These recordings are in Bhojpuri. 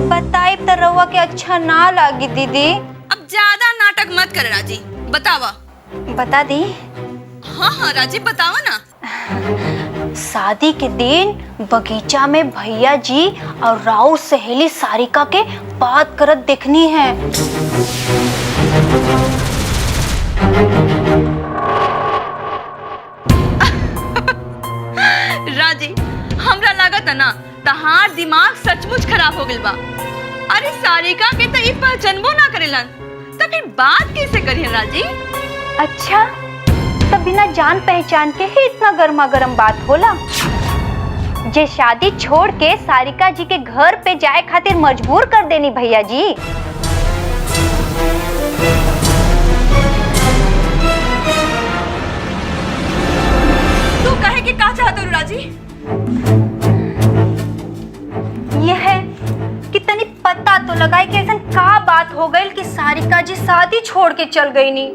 बताई तो रउआ के अच्छा ना लागी दीदी। अब ज्यादा नाटक मत कर राजी, बतावा। बता दी। हाँ हाँ राजी, बतावा ना। शादी के दिन बगीचा में भैया जी और राउर सहेली सारिका के बात करत देखनी है। राजी, हमरा लागत है ना तहार दिमाग सचमुच खराब हो गइल बा। अरे सारिका के तो ई पहचानबो ना करेलन, तो फिर बात कैसे करिए राजी? अच्छा, तो बिना जान पहचान के ही इतना गर्मा गर्म बात होला? जे शादी छोड़ के सारिका जी के घर पे जाए खातिर मजबूर कर देनी भैया जी। तू कहे कि का चाहत हो राजी? यह है कि तनी पता तो लगाए कि ऐसा का बात हो गई कि सारिका जी शादी छोड़ के चल गई नी।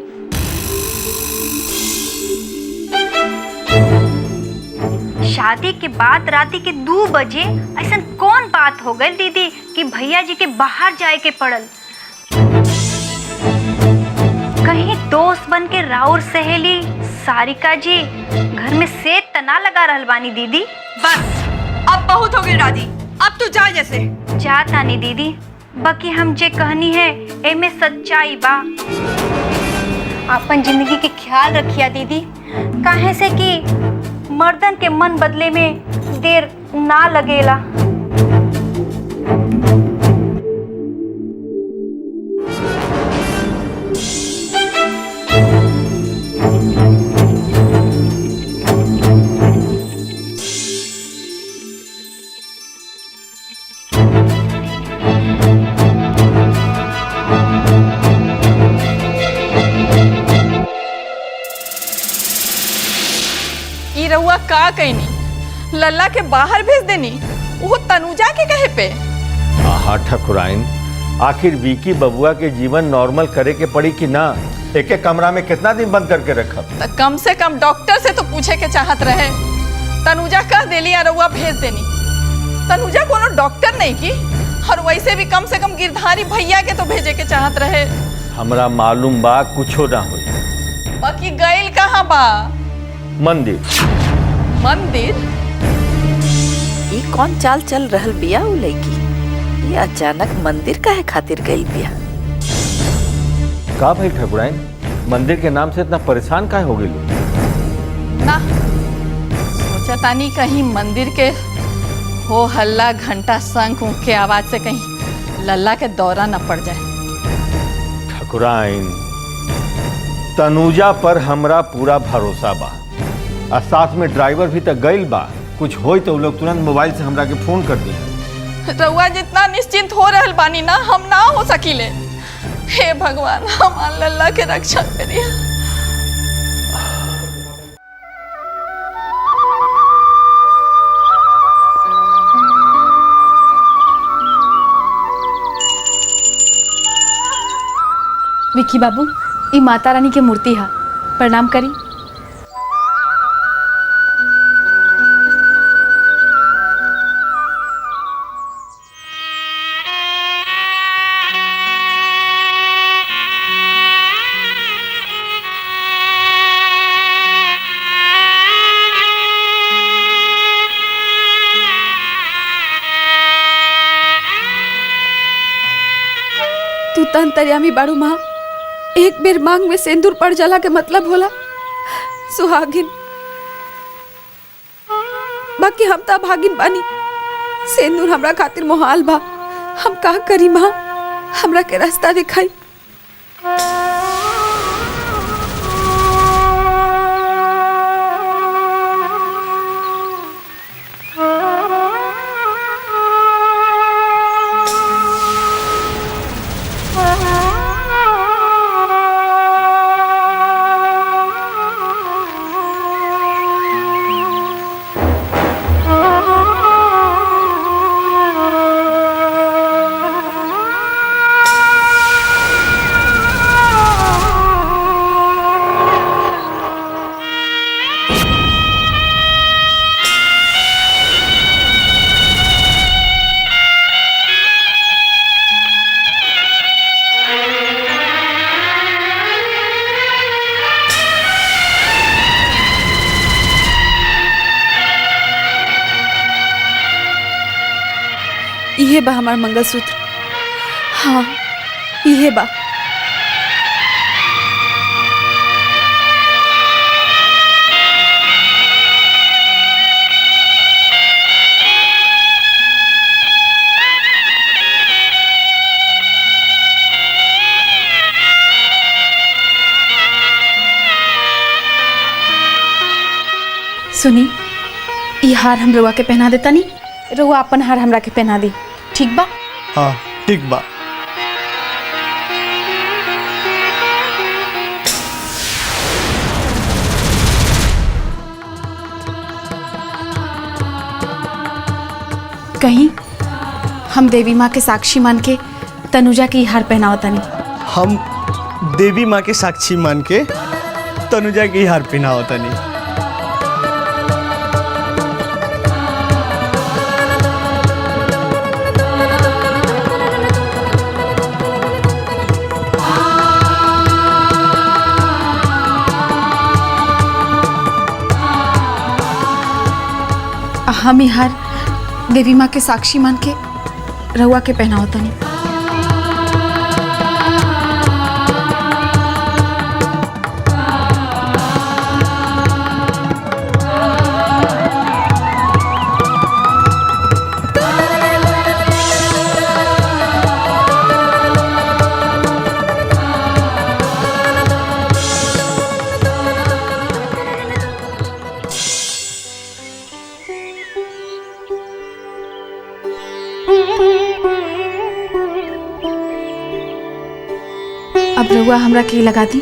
शादी के बाद राती के 2 बजे ऐसा कौन बात हो गई दीदी कि भैया जी के बाहर जाए के पड़ल? कहीं दोस्त बन के राउर सहेली सारिका जी घर में से तना लगा रहल बानी दीदी? बस अब बहुत हो गई राजी, अब तू जा जैसे। जाता नहीं दीदी, बाकी हम जे कहनी है एमे सच्चाई बा। अपन जिंदगी के ख्याल रखिया दीदी, काहे से कि मर्दन के मन बदले में देर ना लगेला। रउआ का कहनी? लल्ला के बाहर भेज देनी, वो तनुजा के कहे पे? हाँ ठकुराइन, आखिर विकी बबुआ के जीवन नॉर्मल करे के पड़ी कि ना? एक एक कमरा में कितना दिन बंद करके रखा? तो कम से कम डॉक्टर से तो पूछे के चाहत रहे। तनुजा कह देली या रउआ भेज देनी। तनुजा कोनो डॉक्टर नहीं की, और वैसे भी कम से कम गिरधारी भैया के तो भेजे के चाहत रहे। हमरा मालूम बा कुछो ना हो। बाकी गइल कहाँ बा? मंदिर। मंदिर? ये कौन चाल चल रहल बिया उ लड़की? ये अचानक मंदिर काहे खातिर गइल बिया? का भाई ठकुराइन, मंदिर के नाम से इतना परेशान काहे हो गई? ना सोचा तानी कहीं मंदिर के हो हल्ला घंटा शंख ऊँख के आवाज से कहीं लल्ला के दौरा न पड़ जाए। ठकुराइन, तनुजा पर हमरा पूरा भरोसा बा, और साथ में ड्राइवर भी तक गइल बा। कुछ होई तो लोग तुरंत मोबाइल से हमरा के फोन कर दी। रउआ जितना निश्चिंत हो रहल बानी ना, हम ना हो सकीले। हे भगवान, हमार लल्ला के रक्षा करिए। विकी बाबू, ई माता रानी के मूर्ति है, प्रणाम करी। तू त अंतर्यामी बाड़ू माँ, एक बेर मांग में सिंदूर पड़ जाला के मतलब होला सुहागिन। बाकी हम त भागिन बानी, सिंदूर हमरा खातिर मोहाल बा। हम का करी माँ, हमरा के रास्ता दिखाई। इहे बा हमार मंगलसूत्र। हाँ इहे बा। सुनी, ई हार हम रउआ के पहना देता नी, रउआ अपन हार हमरा के पहना दी, ठीक बा? हाँ ठीक बा। कहीं हम देवी माँ के साक्षी मान के तनुजा की हार पहनावता नी। हम देवी माँ के साक्षी मान के तनुजा की हार पहनावता नहीं। हम ई हार देवी माँ के साक्षी मान के रउआ के पहनावता नी। अब रउआ हमरा के लगा दी।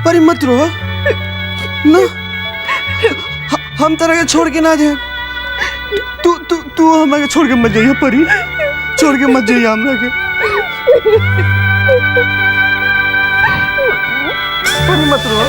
पर मत रो ना, हम तरह के छोड़ के ना जाए। तू हमारे छोड़ के मत जाइए परी, छोड़ के मत जाइए हमरा के। परी मत रो।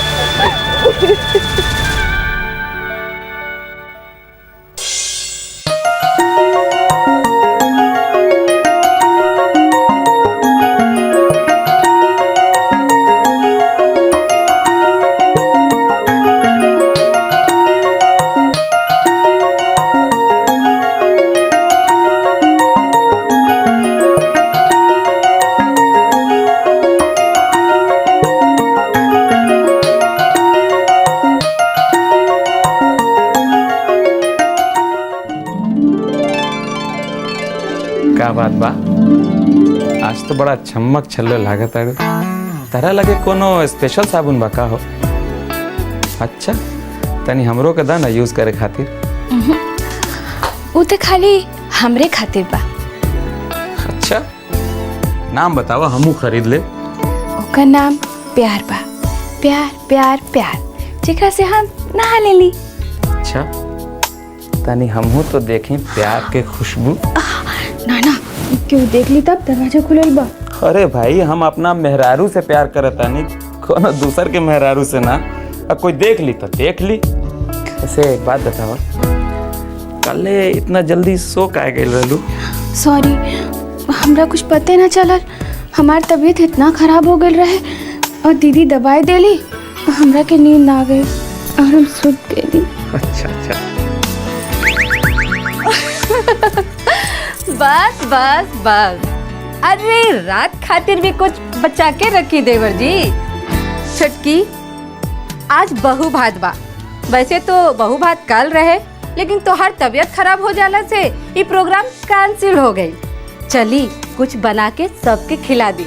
का बात बा, आज तो बड़ा चमक छल्लो लागत है। तरह लगे कोनो स्पेशल साबुन बा का हो? अच्छा तनी हमरो के दा ना यूज करे खातिर। वो तो खाली हमरे खातिर बा। अच्छा नाम बतावा, हमू खरीद ले। ओकर नाम प्यार बा। प्यार प्यार प्यार, जेकरा से हम नहा लेली। अच्छा तनी हमहू तो देखी प्यार के खुशबू। ना ना, क्यों देख ली तब दरवाजा खुलल बा। अरे भाई हम अपना मेहरारू से प्यार करता नहीं, कोनो दूसर के मेहरारू से ना। अब कोई देख ली तो देख ली। ऐसे एक बात बतावा, कल इतना जल्दी सो काहे गइल रहलू? सॉरी, हमरा कुछ पते ना चलल। हमार तबीयत इतना खराब हो गई रहे और दीदी दवाई देली हमरा के नींद आ गई और हम सुत गए। अच्छा अच्छा। बस बस बस, अरे रात खातिर भी कुछ बचा के रखी देवर जी। छुटकी, आज बहु भात बा। वैसे तो बहु भात कल रहे, लेकिन तोहार तबीयत खराब हो जाला से ये प्रोग्राम कैंसिल हो गई। चली कुछ बना के सबके खिला दी।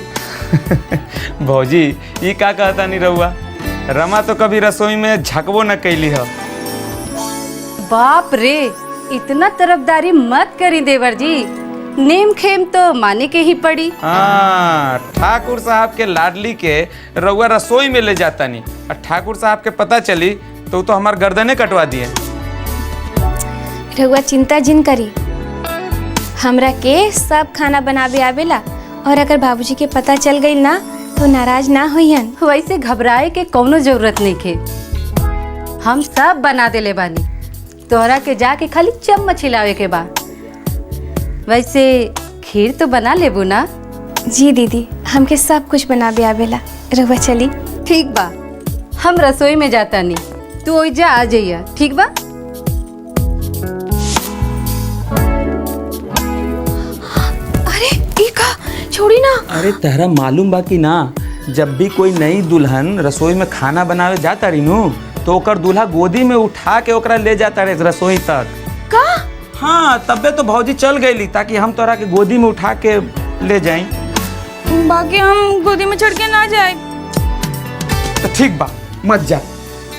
भौजी ये का कहता नहीं रहुआ, रमा तो कभी रसोई में झकबो न कैली है। बाप रे, इतना तरफदारी मत करी देवर जी, नेम खेम तो माने के ही पड़ी। हाँ, ठाकुर साहब के लाडली के रउआ रसोई में ले जाता नहीं, और ठाकुर साहब के पता चली तो हमार गर्दने कटवा दिए। रउआ चिंता जिन करी, हमरा के सब खाना बनावे आवेला, और अगर बाबूजी के पता चल गई ना तो नाराज ना होइहन। वैसे घबराए के कोनो जरूरत नहीं खे, हम सब बना देले बानी। तोहरा के जाके खाली चम्मच हिलावे के बा। वैसे खीर तो बना लेबू ना? जी दीदी, हमके सब कुछ बनावे आवेला। रउआ चली। ठीक बा, हम रसोई में जाता नहीं, तू ओइजा आ जाइया, ठीक बा? अरे ई का, छोड़ी ना। अरे तहरा मालूम बा कि ना, जब भी कोई नई दुल्हन रसोई में खाना बनावे जाता रही नु, तो ओकर दूल्हा गोदी में उठा के ओकरा ले जाता रहे रसोई तक। का? हाँ, तबे तो भौजी चल गई ताकि हम तोरा के गोदी में उठा के ले जाएं। बाकी हम गोदी में चढ़ के ना जाए। तो ठीक बा, मत जा।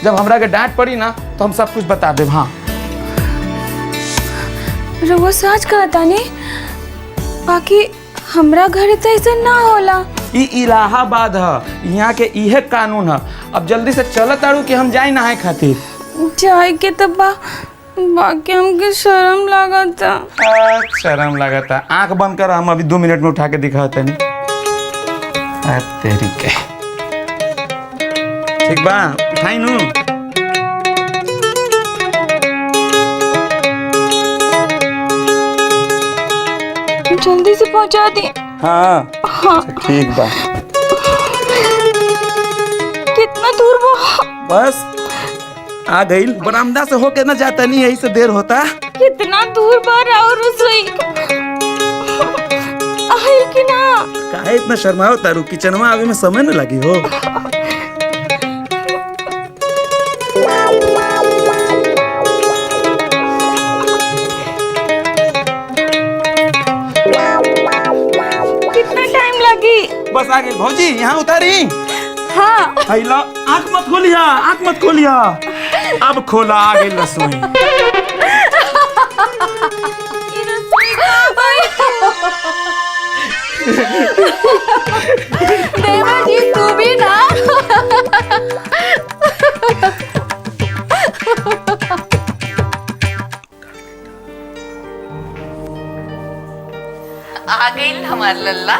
जब हमरा के डांट पड़ी ना तो हम सब कुछ बता देब। हाँ, रउआ सच कहता नहीं, बाकी हमरा घर तो ऐसा ना होला। ई इलाहाबाद है, यहाँ के इहे कानून है। अब जल्दी से चलत आड़ू कि हम जाए नहाए खातिर। जाए के तब बाकी हमके शर्म लागता। शर्म लागता, आंख बंद कर, हम अभी 2 मिनट में उठा के दिखाते नहीं। तेरी के ठीक बा, उठाई नू। जल्दी से पहुंचा दी। हाँ, हाँ। ठीक बा। कितना दूर वो? बस आ गई। बरामदा से होके ना जाता नहीं, यही से देर होता। कितना दूर बार और रसोई आई कि ना? काहे इतना शर्माओ तारू, किचनवा आवे में समय न लगी हो। कितना टाइम लगी? बस आ गई भौजी, यहाँ उतारी। हाँ। आइला, आँख मत खोलिया, आँख मत खोलिया। अब खोला, आ गई रसोई। देवर जी तू भी ना। आ गई हमार लल्ला।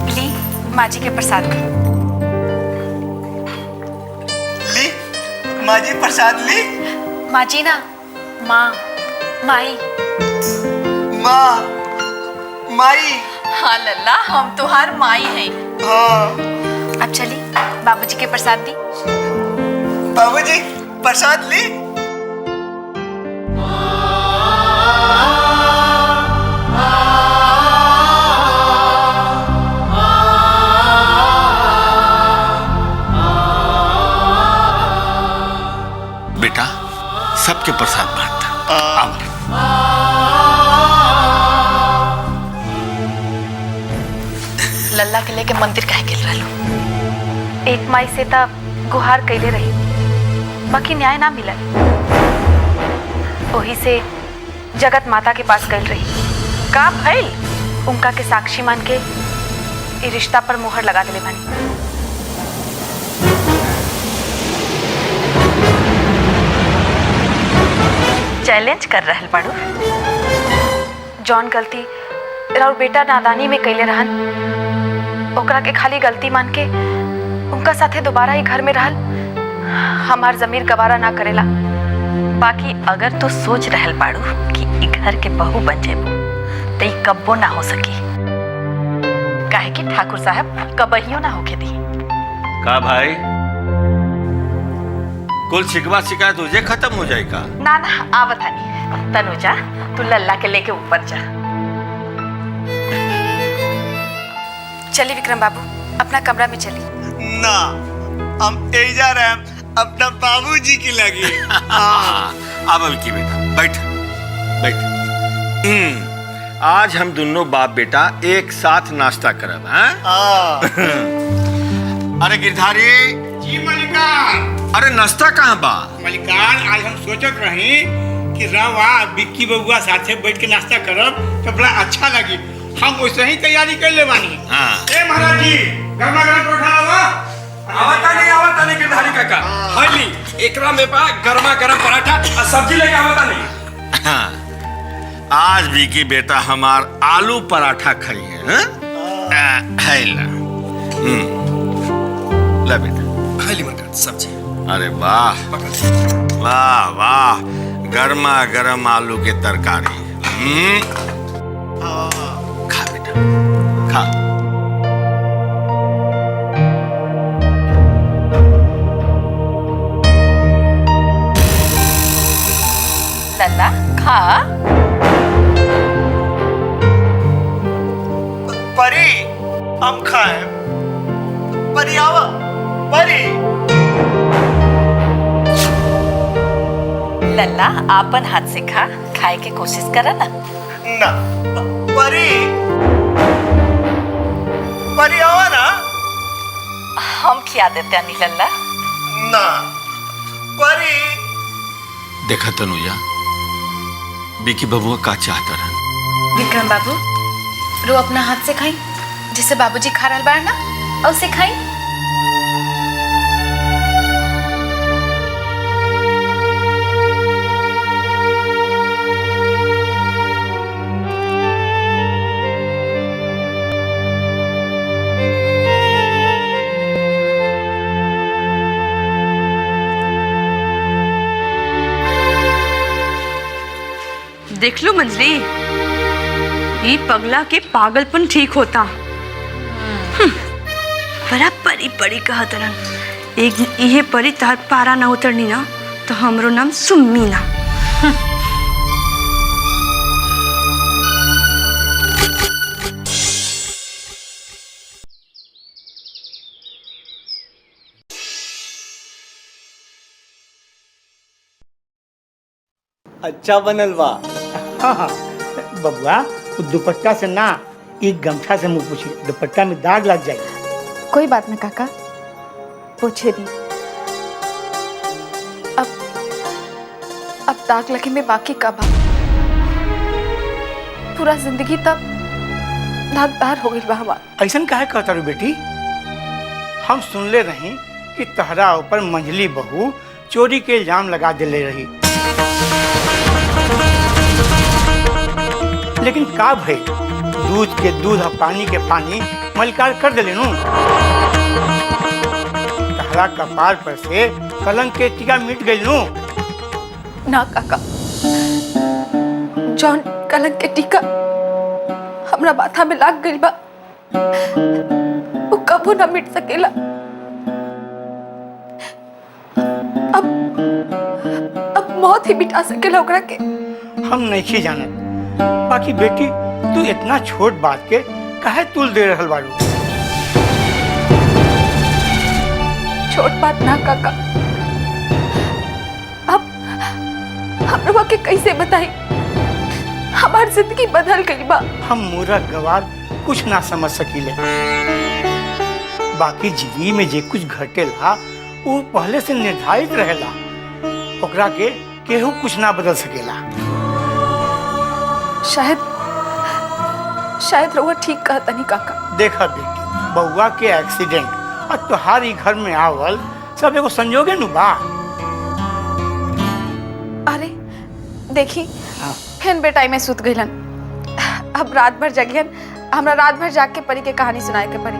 ली माँ जी के प्रसाद। ली माँ जी प्रसाद ली। माँ जी ना, माँ, माई। माँ, माई। हाँ लल्ला, हम तुहार माई हैं। हाँ। अब चली, बाबूजी के प्रसाद दी। बाबूजी प्रसाद ली। बेटा, सबके प्रसाद बांट। लल्ला के लेके मंदिर काहे गेल रहलू? एक माई से तब गुहार कैले रही, बाकी न्याय ना मिलल। वही से जगत माता के पास गई रही। का भइल? उनका के साक्षी मान के ई रिश्ता पर मोहर लगा देले बानी। चैलेंज कर रहल बाड़ू। जौन गलती राउर बेटा नादानी में कैले रहन, ओकरा के खाली गलती मान के उनका साथे दोबारा ही घर में रहल हमार जमीर गवारा ना करेला। बाकी अगर तो सोच रहल बाड़ू कि ई घर के बहू बन जेबू, तो ई कब्बो ना हो सकी। काहे कि ठाकुर साहब कबहियो ना होके दी। का भाई, कुल शिकवा शिकायत तुझे खत्म हो जाएगा। ना ना आवत हनी। तनुजा तू लल्ला के लेके ऊपर जा। चलिए विक्रम बाबू अपना कमरा में चलिए। ना हम जा रहे हैं अपना बाबूजी की लगी। अब की बेटा बैठ बैठ। आज हम दोनों बाप बेटा एक साथ नाश्ता करब। अरे गिरधारी जी मलिकार। अरे नाश्ता कहाँ बा? मलिकार आज हम सोचत रही कि रवा बिक्की बबुआ साथे बैठ के नाश्ता करब तो बड़ा अच्छा लगी। हम वैसे ही तैयारी कर ले बानी। हाँ। ए महाराज जी गर्मा गर्म परोठा लावा। आवता नहीं गिरधारी काका। हली एकरा में बा गर्मा गर्म पराठा और सब्जी लेके आवता नहीं। हाँ। आज विकी बेटा हमार आलू पराठा खाई है। ला बेटा हली मटर सब्जी। अरे वाह वाह वाह गर्मा गर्म आलू के तरकारी। खा बेटा खा। लल्ला खा। परी हम खाए। परी आवा परी। लल्ला आपन हाथ से खा, खाए के कोशिश करा ना। ना परी परी आवा ना। हम खिया देते हैं लल्ला। ना परी। देखा तनुजा विकी बबुआ का चाहता रहा। विक्रम बाबू रो अपना हाथ से खाई जिसे बाबूजी खा रहा बार ना और उसे खाई। देख लो मंजरी ये पगला के पागलपन ठीक होता। बड़ा परी परी कहा तरन एक ये परी तार पारा ना उतरनी ना तो हमरो नाम सुम्मी ना। अच्छा बनल बा। हाँ बबुआ दुपट्टा से ना एक गमछा से मुंह पूछी, दुपट्टा में दाग लग जाए। कोई बात ना काका पूछे दी। अब दाग लगे में बाकी का बा। पूरा जिंदगी तब दागदार हो गई बा हमार। ऐसा काहे कहता रू बेटी? हम सुनले रही कि तहरा ऊपर मंझली बहू चोरी के इल्जाम लगा दिले रही, लेकिन का भई दूध के दूध और पानी के पानी मलिकार कर दिले नु। तहरा कपार पर से कलंक के टीका मिट गई नु। ना काका जौन कलंक के टीका हमरा माथा में लाग गई बा वो कबो ना मिट सकेला। अब मौत ही मिटा सकेला ओकरा के। हम नहीं जानत, बाकी बेटी तू इतना छोट बात के काहे तुल दे रहल बारू? छोट बात ना काका, अब हमरा के कैसे बताई? हमार जिंदगी बदल गई बा। हम मूर्ख गवार कुछ ना समझ सकीले, बाकी जिंदगी में जे कुछ घटेला वो पहले से निर्धारित रहेला, ओकरा के केहू कुछ ना बदल सकेला। शायद रउआ ठीक कहता नहीं काका। देखा बेटी बउआ के एक्सीडेंट और तुम्हारी घर में आवल सब एगो संजोगे नु बा। अरे देखी फिर बेटाई में सुत गईलन। अब रात भर जगियन, हमरा रात भर जाग के परी के कहानी सुनाए के पड़ी।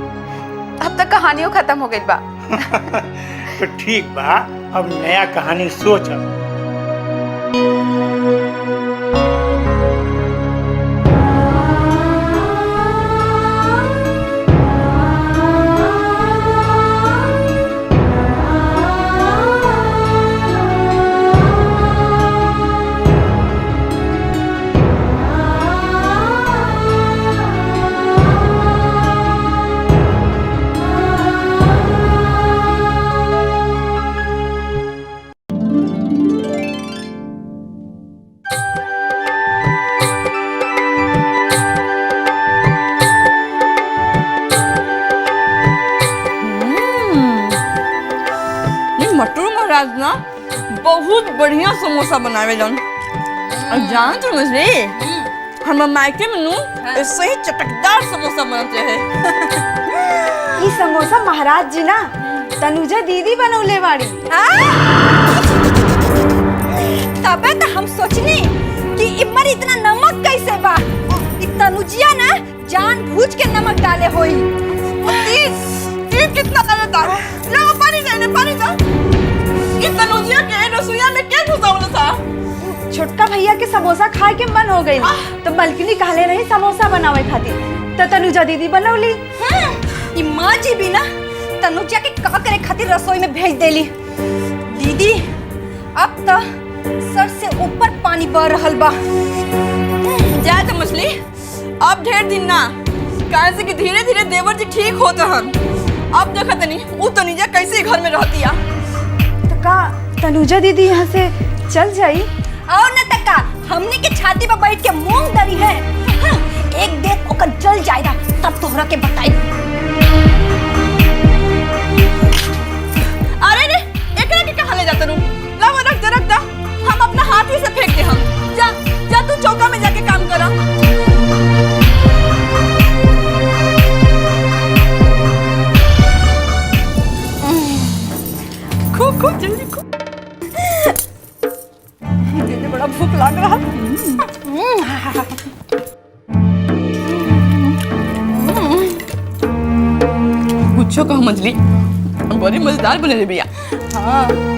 अब तक कहानियों खत्म हो गई बा। तो ठीक बा, अब नया कहानी सोच। डॉक्टर महाराज ना बहुत बढ़िया समोसा बनावे जन। और जान तो मछली हम मायके में नू ऐसे ही चटकदार समोसा बनाते हैं। ये समोसा महाराज जी ना तनुजा दीदी बनौले बाड़ी। तबे तो हम सोचनी कि इमर इतना नमक कैसे बा। तनुजिया ना जानबूझ के नमक डाले होई। कितना डालता लो पानी दे पानी दो। इस तनुजिया के रसोईया में क्या घुसावला था? छोटका भैया के समोसा खाए के मन हो गई तो मलकिनी कहले रही समोसा बनावे खातिर तो तनुजा दीदी बनौली। ई माँ जी भी ना तनुजा के का करे खातिर रसोई में भेज देली। दीदी अब तो सर से ऊपर पानी बह रहल बा। जा तो मछली अब ढेर दिन ना कहे से कि धीरे धीरे देवर जी ठीक होता हन। अब देखा तनी वो तनुजा कैसे घर में रहती है। तो का तनुजा दीदी यहाँ से चल जाई? और न तका हमने के छाती पर बैठ के मूंग दरी है। हाँ, एक देख ओकर जल जाएगा तब तोहरा के बताई। अरे रे एकरा के कहां ले जाता रू? ला वो रख दा हम अपना हाथ ही से फेंक दे हम। जा जा तू चौका में जाके काम करा। खूब खूब जल्दी खूब। मुझे बड़ा भूख लग रहा। पूछो कहो मछली बड़ी मजेदार बने रे भैया। हाँ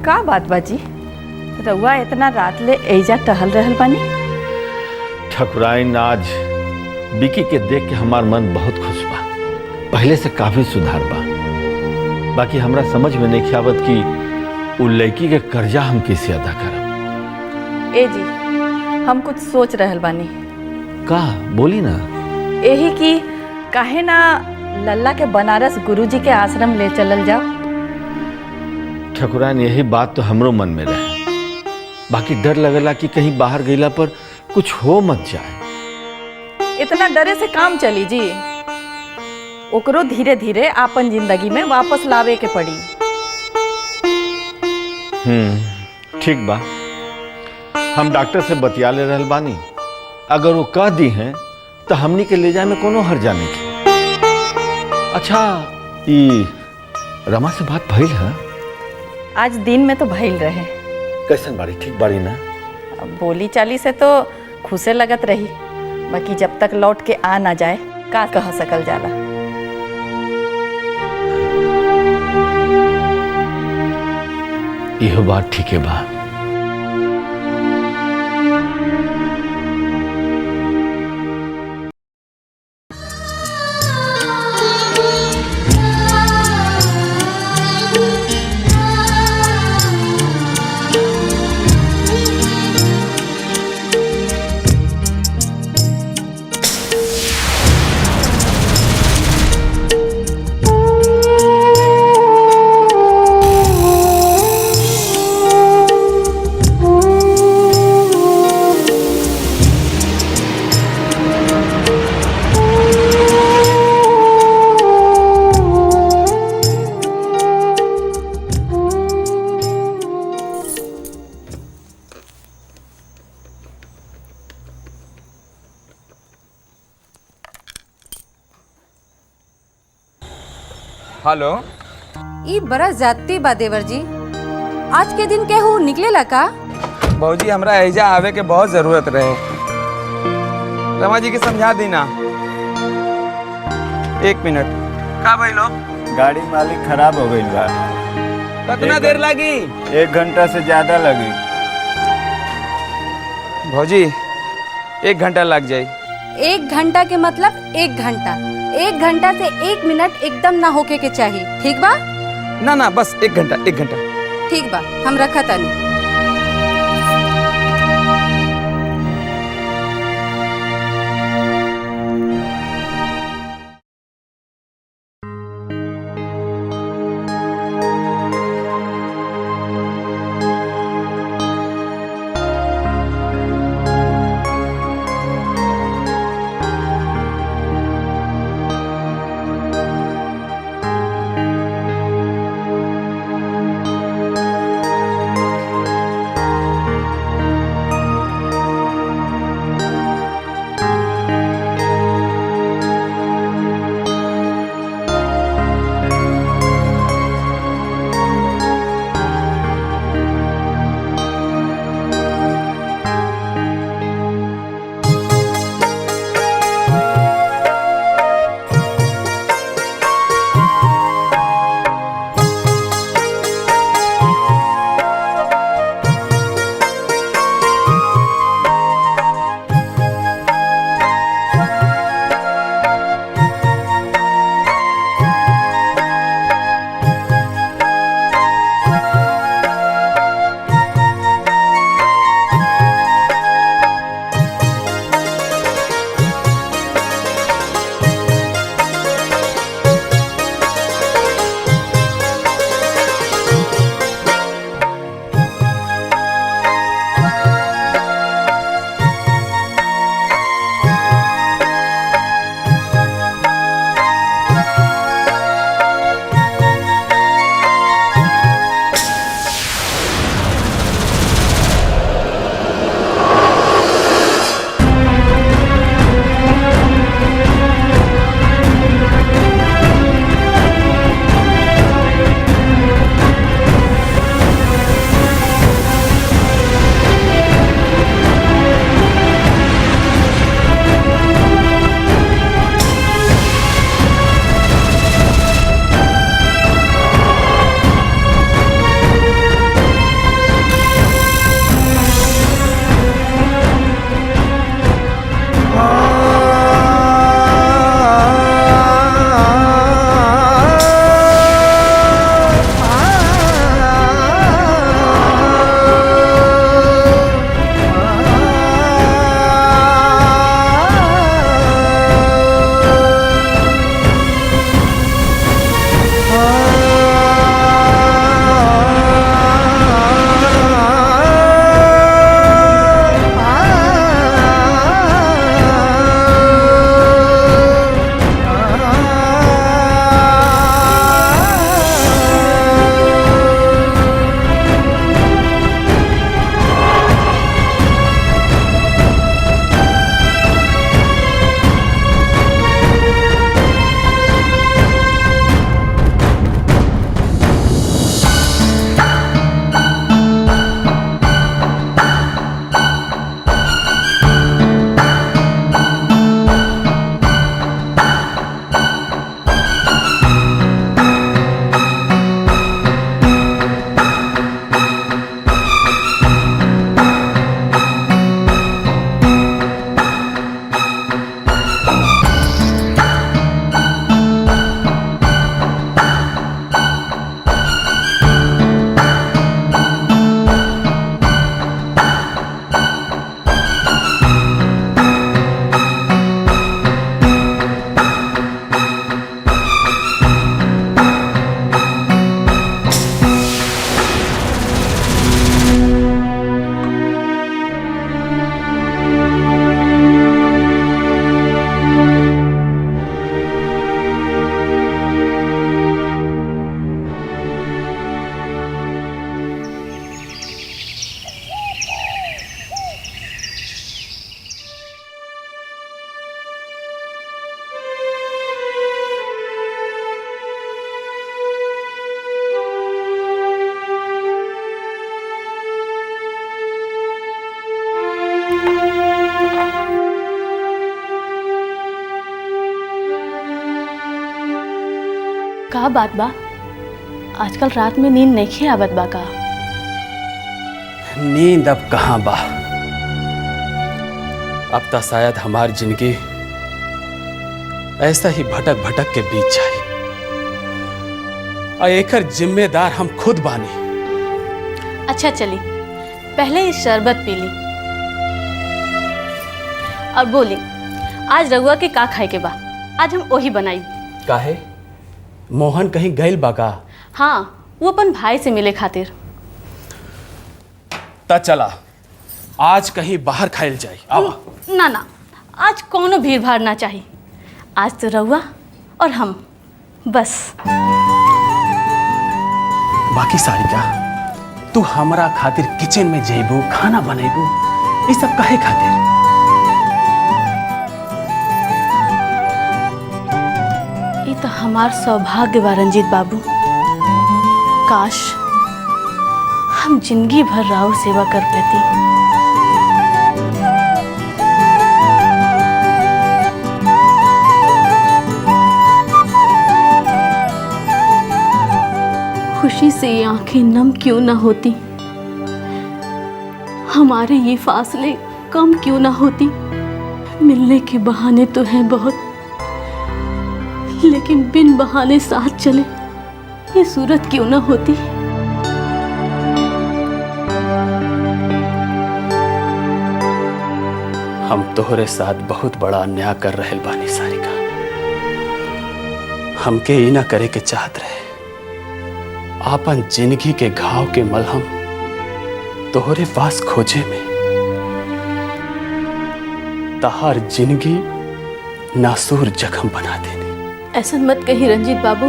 का बात बाजी रउआ इतना रात ले एजा टहल रहल बानी? ठकुराइन आज बिकी के देख के हमार मन बहुत खुश बा। पहले से काफी सुधार बा। बाकी हमरा समझ में नहीं आवत कि उ लड़की के कर्जा हम कैसे अदा करब। ए जी हम कुछ सोच रहल बानी। का बोली ना? यही कि काहे ना लल्ला के बनारस गुरुजी के आश्रम ले चलल जाओ। ठकुराइन यही बात तो हमरो मन में रहे। बाकी डर लगला कि कहीं बाहर गईला पर कुछ हो मत जाए। इतना डरे से काम चली जी। ओकरो धीरे धीरे आपन जिंदगी में वापस लावे के पड़ी। ठीक बा। हम डॉक्टर से बतिया ले रहल बानी। अगर वो कह दी हैं तो हमनी के ले जाए में कोनो हर्जा नहीं की। अच्छा ई रमा से बात भइल है? आज दिन में तो भइल रहे। कैसन बाड़ी? ठीक बाड़ी ना? बोली चाली से तो खुशे लगत रही। बाकी जब तक लौट के आ ना जाए का कह सकल जाला। यह बात ठीक है बा। हेलो। ई बड़ा जाती बा देवर जी। आज के दिन केहू निकलेला का? भौजी हमरा ऐजा आवे के बहुत जरूरत रहे। रमा जी के समझा दी ना। 1 मिनट। का भाई लो? गाड़ी मालिक खराब हो गई बा। कितना देर लगी? 1 घंटा से ज्यादा लगी। भौजी 1 घंटा लग जाए। 1 घंटा के मतलब 1 घंटा। 1 घंटा से 1 मिनट एकदम ना होके के चाहिए, ठीक बा? ना ना बस 1 घंटा 1 घंटा। ठीक बा, हम रखा तानी। का बात बा? आजकल रात में नींद नहीं आवत बा का? नींद अब कहाँ बा। अब तो शायद हमारी जिंदगी ऐसा ही भटक भटक के बीत जाए और एकर जिम्मेदार हम खुद बानी। अच्छा चली, पहले इस शरबत पी ली और बोली आज रघुआ के का खाए के बा? आज हम वही बनाई। काहे? मोहन कहीं गइल बा का? हाँ, वो अपन भाई से मिले खातिर। ता चला आज कहीं बाहर खाइल जाए। आवा। ना ना, आज कोनो भीड़ भाड़ ना चाहिए। आज तो रघुआ और हम बस। बाकी सारिका, तू हमरा खातिर किचन में जेबू, खाना बनेबू, ये सब काहे खातिर? ये तो हमार सौभाग्य बा रंजीत बाबू। काश हम जिंदगी भर राउर सेवा कर लेती। खुशी से ये आंखें नम क्यों ना होती, हमारे ये फासले कम क्यों ना होती। मिलने के बहाने तो हैं बहुत, लेकिन बिन बहाने साथ चले ये सूरत क्यों ना होती। हम तोहरे साथ बहुत बड़ा अन्याय कर रहे बानी सारिका। हमके ई ना करे के चाहत रहे। आपन जिंदगी के घाव के मलहम तोहरे पास खोजे में तहार जिंदगी नासूर जख्म बना देनी। ऐसा मत कही रंजीत बाबू।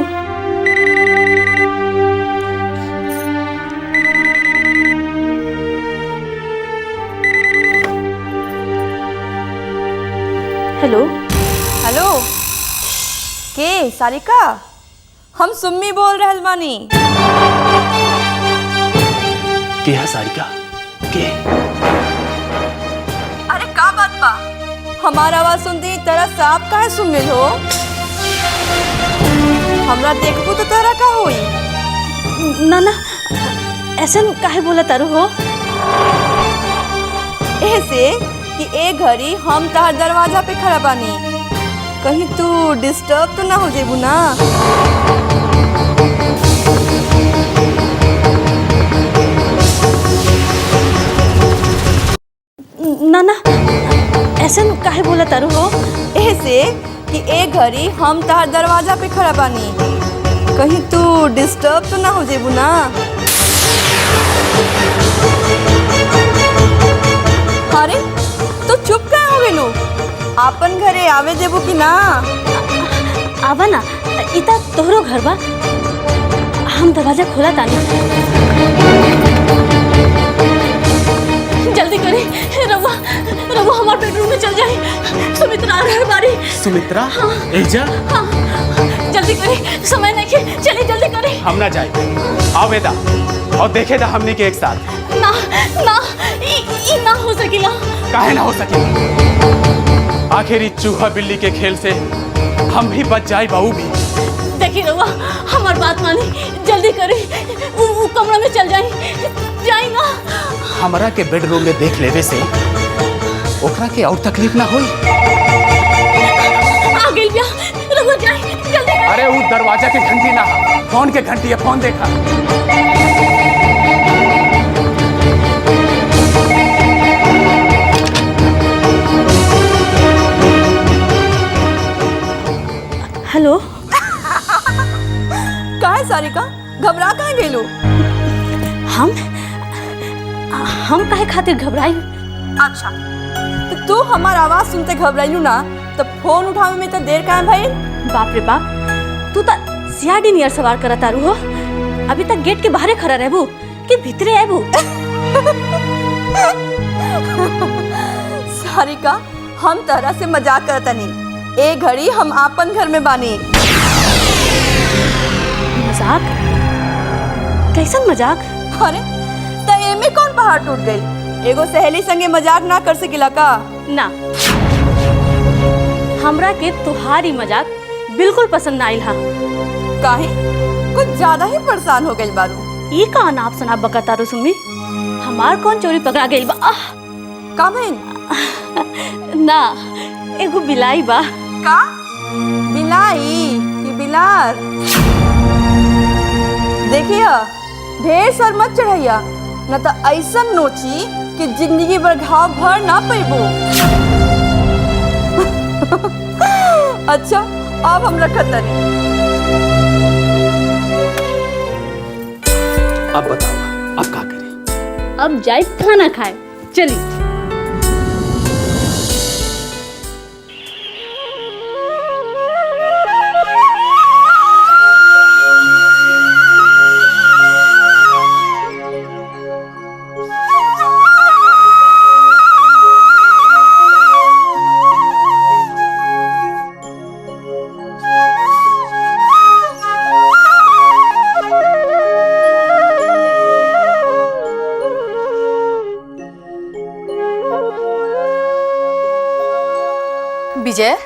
हेलो हेलो, के सारिका? हम सुम्मी बोल रहल बानी। के है सारिका? के? अरे का बात बा? हमारा आवाज सुनते ही तरह साफ काहे सुन गई हो? हमरा देखबू तो तरह का होई? ना ना, ऐसा काहे बोला तारू हो? ऐसे कि ए घड़ी हम तहर दरवाजा पे खड़ा बानी, कहीं तू डिस्टर्ब तो ना हो जेबू ना? ना ना, ऐसा काहे बोला तारू हो? ऐसे कि ए घड़ी हम तहर दरवाजा पे खड़ा बानी, कहीं तू डिस्टर्ब तो ना हो जेबू ना? अरे तो चुप काहे हो गइलू? आपन घरे आवे देबू कि ना? आवा ना, इता तोहरो घर बा। हम दरवाजा खोला तानी। जल्दी करी, रवा रवा हमारे बेडरूम में चल जाए। सुमित्रा आ रही बारी। सुमित्रा? हाँ। एजा? हाँ, जल्दी करी, समय नहीं खे, चली जल्दी करी। हम ना जाए। आवेदा और देखे दा हमने के एक साथ। ना ना, ई ना हो सकेला। काहे ना हो सकेला? आखिर इस चूहा बिल्ली के खेल से हम भी बच जाए। बहू भी देखी रवा, हमार बात मानी, जल्दी करी, वो कमरा में चल जाई। जाई ना। हमरा के बेडरूम में देख लेवे से ओकरा के और तकलीफ ना होई। आ गई बिया, रवा जाई, जल्दी करी। अरे वो दरवाजा की घंटी ना, फोन के घंटी है, फोन देखा। हेलो। काहे सारिका, घबरा काहे गइलू? हम काहे खातिर घबराई? अच्छा, तो तू हमार आवाज सुनते घबराइलू ना, तो फोन उठावे में तो देर काहे भइल? बाप रे बाप, तू तो सीआईडी नियर सवार करत तारू हो। अभी तक गेट के बाहरे खड़ा रहबू कि भीतरे आबू? सारिका, हम तरह से मजाक करतनी। ए घड़ी हम आपन घर में बानी। मजाक? कैसन मजाक? अरे तो एमे कौन पहाड़ टूट गई? एगो सहेली संगे मजाक ना कर सकिला का? ना, हमरा के तुहारी मजाक बिल्कुल पसंद ना आइल हा। काहे कुछ ज्यादा ही परेशान हो गई बारू। ये कौन आप सुना बकतारो सुमी? हमार कौन चोरी पकड़ा गई बा? का बहन? ना एगो बिलाई बा। का बिलाई कि बिलार? देखिए ढेर सर मत चढ़ैया, न तो ऐसा नोची कि जिंदगी भर घाव भर ना पैबो। अच्छा अब हम रखत नहीं। अब बताओ अब क्या करें? अब जाए खाना खाए, चली। विजय,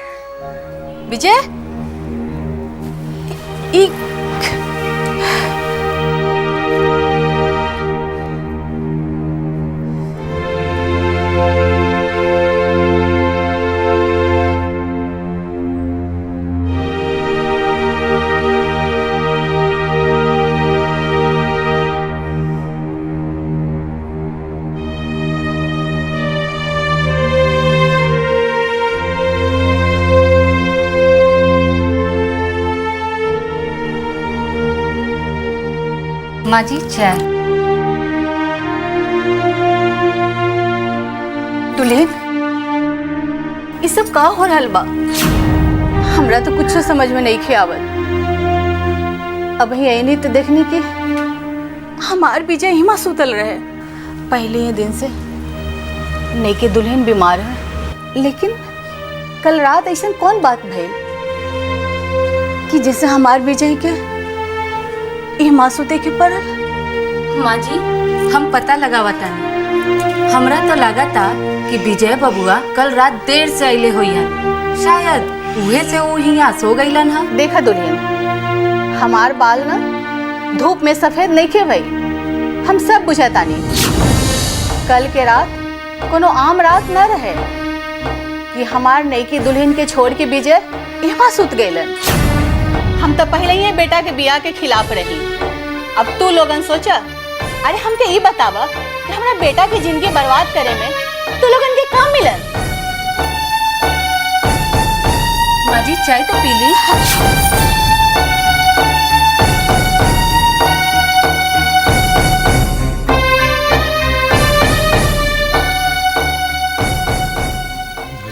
विजय, माँ जी चाय। दुल्हन, ये सब का हो रहल बा? हमरा तो कुछ समझ में नहीं खे आवत। अब यही तो देखने की हमार विजय हिमा सुतल रहे। पहले ही दिन से नहीं के दुल्हन बीमार है, लेकिन कल रात ऐसा कौन बात भइल कि जैसे हमार विजय के हिमा सुते के पड़ल? माँ जी हम पता लगावतानी, हमरा तो लगा था कि विजय बबुआ कल रात देर से अले हुई है, शायद उहे से वो यहाँ सो गईलन है। देखा दुल्हन, हमार बाल ना धूप में सफेद नहीं खे भई, हम सब बुझातानी। कल के रात कोनो आम रात न रहे कि हमार नईकी दुल्हन के छोड़ के विजय यहाँ सुत गईलन। हम तो पहले ही बेटा के बिया के खिलाफ रही। अब तू लोगन सोचा, अरे हमके ये बतावा कि हमारा बेटा की जिंदगी बर्बाद करे में तू लोगन के काम मिलन? माँ जी चाय तो पी ली।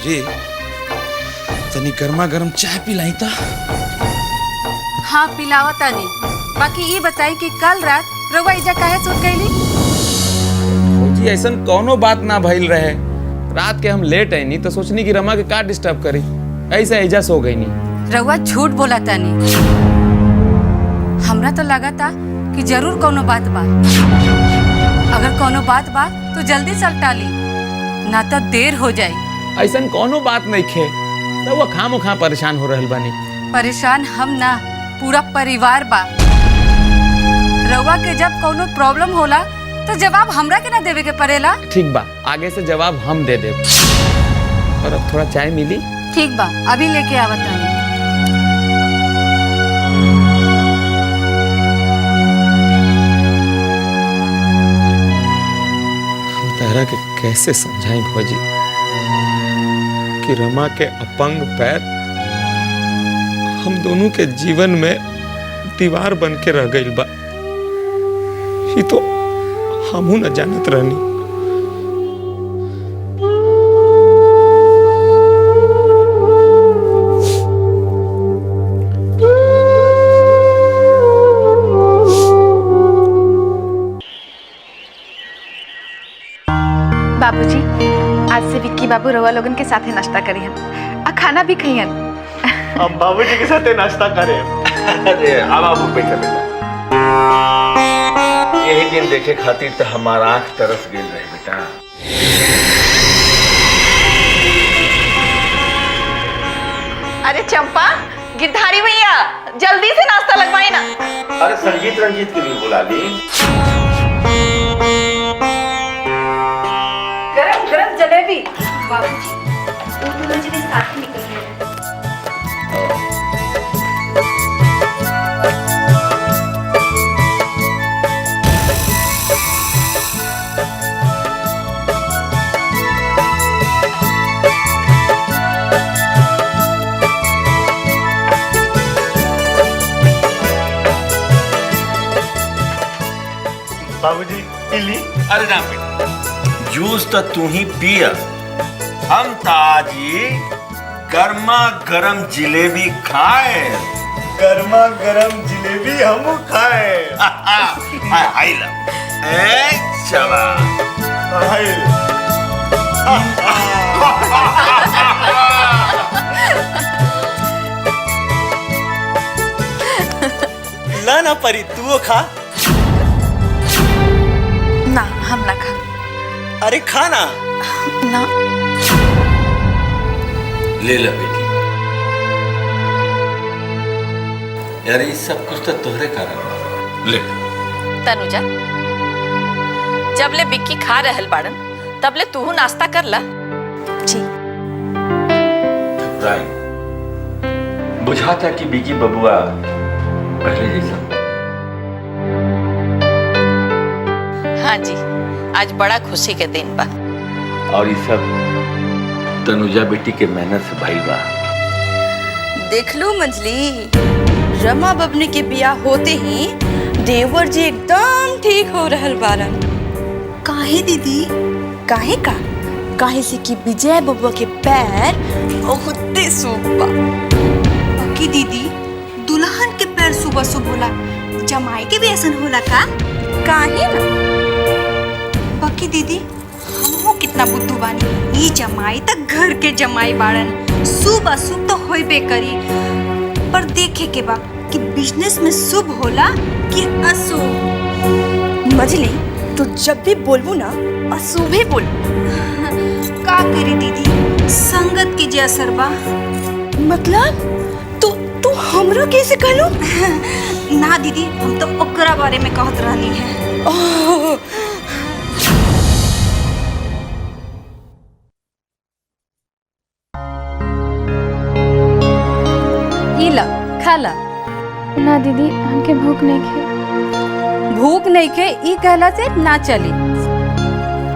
जी तनी गर्मा गर्म चाय पिलाई था। हाँ पिलावतानी, बाकी ये बताई कि कल रात रउआ इजा काहे सुत गईली? जी ऐसा कोनो बात ना भइल रहे। रात के हम लेट आई नहीं तो सोचनी कि रमा के का डिस्टर्ब करी, ऐसे ऐजा सो गई नहीं। रउआ झूठ बोलातानी, हमरा तो लगा था कि जरूर कोनो बात बा। अगर कोनो बात बा तो जल्दी से टाली, ना तो देर हो जाए। ऐसा कोनो बात नहीं खे, तो वो खामोखा परेशान हो रहल बानी। परेशान हम ना, पूरा परिवार बा। रउआ के जब कोनो प्रॉब्लम होला तो जवाब हमरा के ना देवे के पड़ेला। ठीक बा, आगे से जवाब हम दे देब। और अब थोड़ा चाय मिली? ठीक बा, अभी लेके आवतानी। हम तारा के कैसे समझाएं भौजी कि रमा के अपंग पैर हम दोनों के जीवन में दीवार बन के रह गई बा। ये तो हमहू न जानत रहनी। बाबूजी, आज से विक्की बाबू रवा लोगन के साथे नाश्ता करियन आ खाना भी खइयन। अब बाबूजी के साथ नाश्ता करें। अरे अब आप बैठे बेटा, यही दिन देखे खातिर तो हमारा आंख तरस गेल रहे बेटा। अरे चंपा, गिरधारी भैया जल्दी से नाश्ता लगवाई ना। अरे संजीत रंजीत की भी बुला ली। गरम गरम जलेबी। साथ निकल गए। बाबूजी पीली। अरे ना बेटा, जूस तो तू ही पिया, हम ताजी गर्मा गरम जिलेबी खाए। गर्मा गरम जिलेबी हम खाए। आई ला ए चला ला ना परी, तू खा। ना हम ना खा। अरे खा ना। ना ले ला बेटी। यार ये सब कुछ तो तोहरे कारण। ले तनुजा, जब ले बिक्की खा रहल बाड़न तब ले तू नाश्ता कर ला। जी बुझाता कि बिकी बबुआ पहले जैसा। हाँ जी, आज बड़ा खुशी के दिन बा। और ये सब तनुजा बेटी के मेहनत से भइल बा। देख लो मंजली, रमा बबनी के बियाह होते ही देवर जी एकदम ठीक हो रहल बारन। काहे दीदी? काहे का? काहे से कि विजय बबुआ के पैर बहुते सूख बा। बाकी दीदी, दुल्हन के पैर सुबह सुबह होला, जमाई के भी ऐसा होला का? काहे ना? बाकी दीदी, हमहू कितना बुद्धू बानी, ई जमाई तक घर के जमाई बाड़न, शुभ अशुभ तो होइबे करी, पर देखे के बा कि बिजनेस में शुभ होला कि अशुभ। मजली, तो जब भी बोलबू ना अशुभे बोल। का करी दीदी, संगत के जे असर बा। मतलब तू हमरा कैसे कहलू? ना दीदी, हम तो ओकरा बारे में कहत रहनी है। ओह, ला खा ला। ना दीदी, हमके भूख नहीं खे। भूख नहीं खे ई कहला से ना चली।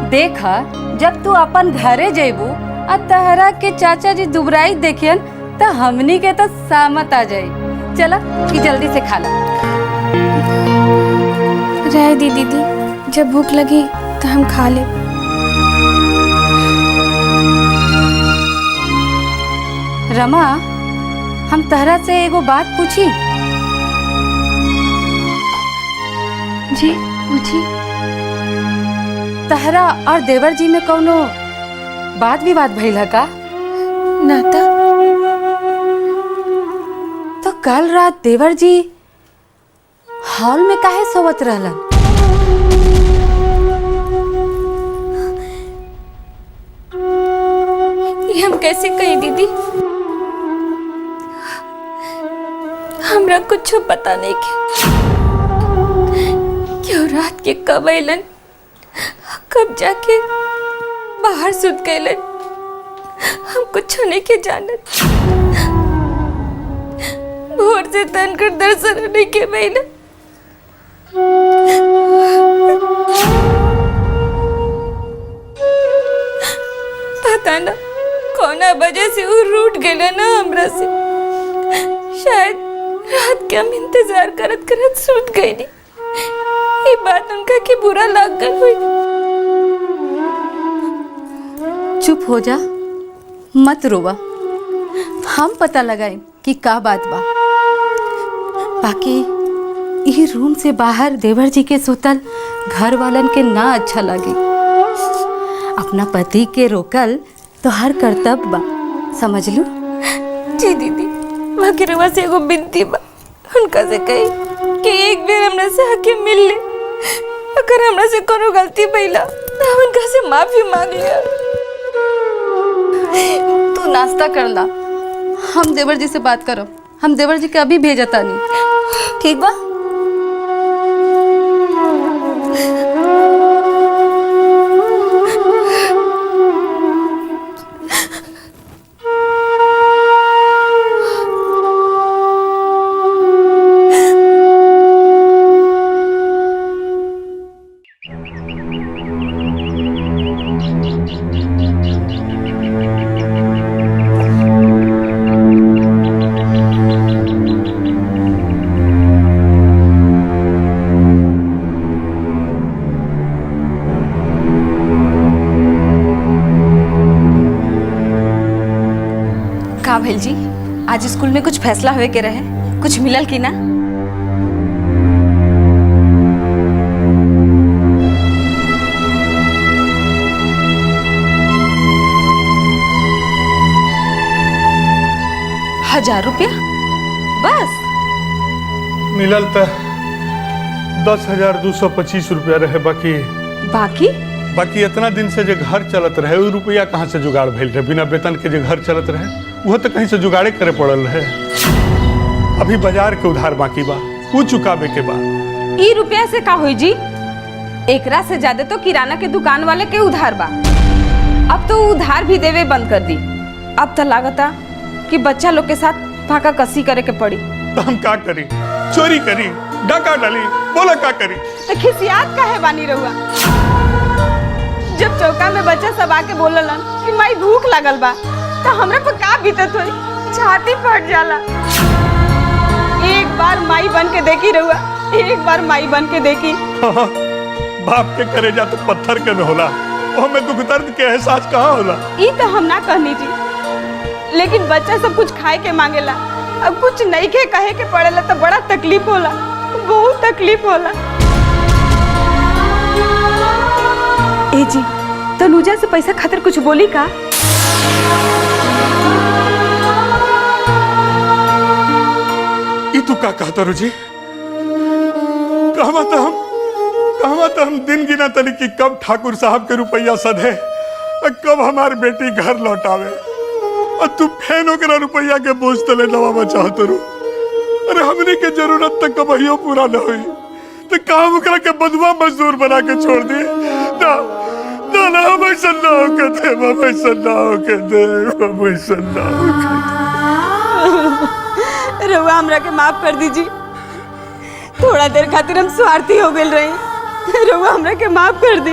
देखा, जब तू अपन घरे जेबू आ तहरा के चाचा जी दुबराई देखियन त हमनी के तो सामत आ जाई। चला कि जल्दी से खा ला। रह दी दीदी, जब भूख लगी तो हम खा ले। रमा, हम तहरा से एगो बात पूछी? जी पूछी। तहरा और देवर जी में कौनो बात विवाद भइल है का? ना तो कल रात देवर जी हॉल में काहे सोवत रहलन? ये हम कैसे कही दीदी, हमरा कुछ पता नहीं क्यों रात के कब अलन, कब जाके बाहर सुत गए, हम कुछ नहीं के जानत। भोर से तन कर दर्शन नहीं के बैला। पता ना कौना वजह से वो रूठ गए ना हमरा से। शायद रात के हम इंतजार करत करत सुत गए नी। ये बात उनका के बुरा लग गल हुई। चुप हो जा, मत रोवा, हम पता लगाए कि का बात बा। बाकी ये रूम से बाहर देवर जी के सुतल घर वालन के ना अच्छा लगे। अपना पति के रोकल तो हर कर्तव्य बा, समझ लू? जी दीदी, वकीरवा से एगो बिनती बा, उनका से कही कि एक बेर हमरा से आके मिल ले। अगर हमरा से कोनो गलती भइला तो हम उनका से माफी मांग लिया। तू नाश्ता कर ला, हम देवर जी से बात करो, हम देवर जी के अभी भेजता नहीं। ठीक बा। का भेल जी, आज स्कूल में कुछ फैसला हुए के रहे, कुछ मिलल की ना? ₹1000 बस? मिलल तो 10,225 रुपया रहे। बाकी बाकी इतना दिन से जो घर चलत रहे वो रुपया कहाँ से जुगाड़ भेल रहे? बिना वेतन के जो घर चलत रहे वो तो कहीं से जुगाड़े करे पड़ल रहे। अभी बाजार के उधार बाकी बा, वो चुकावे के बा। ई रुपया से का होई जी? एकरा से ज्यादा तो किराना के दुकान वाले के उधार बा। अब तो उधार भी देवे बंद कर दी। अब तो लागता कि बच्चा लोग के साथ फाका कसी करे के पड़ी। तो हम का करी? चोरी करी, डाका डाली, बोला का करी? तो खिसियात काहे बानी रहुआ? जब चौका में बच्चा सब आके बोललन कि माई भूख लागल बा, तो हमरा पर का बीतत होई? छाती फट जाला। एक बार माई बन के देखी रहुआ, एक बार माई बन के देखी। बाप के करेजा तो पत्थर के में होला, वो में दुख दर्द के एहसास कहाँ होला? ई तो हम ना कहनी जी, लेकिन बच्चा सब कुछ खाए के मांगेला, अब कुछ नहीं के कहे के पड़ेला तो बड़ा तकलीफ होला, बहुत तकलीफ होला। ए जी, तनुजा से पैसा खातिर कुछ बोली का? ई तू का कहता रुजी? कहवा तो हम दिन गिना तनी कि कब ठाकुर साहब के रुपया सधे, कब हमार बेटी घर लौटावे, और तू फेन ओकरा रुपया के बोझ तले दबावा चाहत रू। अरे हमनी के जरूरत तक कबहियो पूरा न हुई तो काम ओकरा के बदुआ मजदूर बना के छोड़ दी ना। ना ना हम ऐसा ना होके दे, हम ऐसा ना होके दे, हम ऐसा ना होके दे। रउआ हमरा के माफ कर दीजिए, थोड़ा देर खातिर हम स्वार्थी हो गए रहे। रउआ हमरा के माफ कर दी,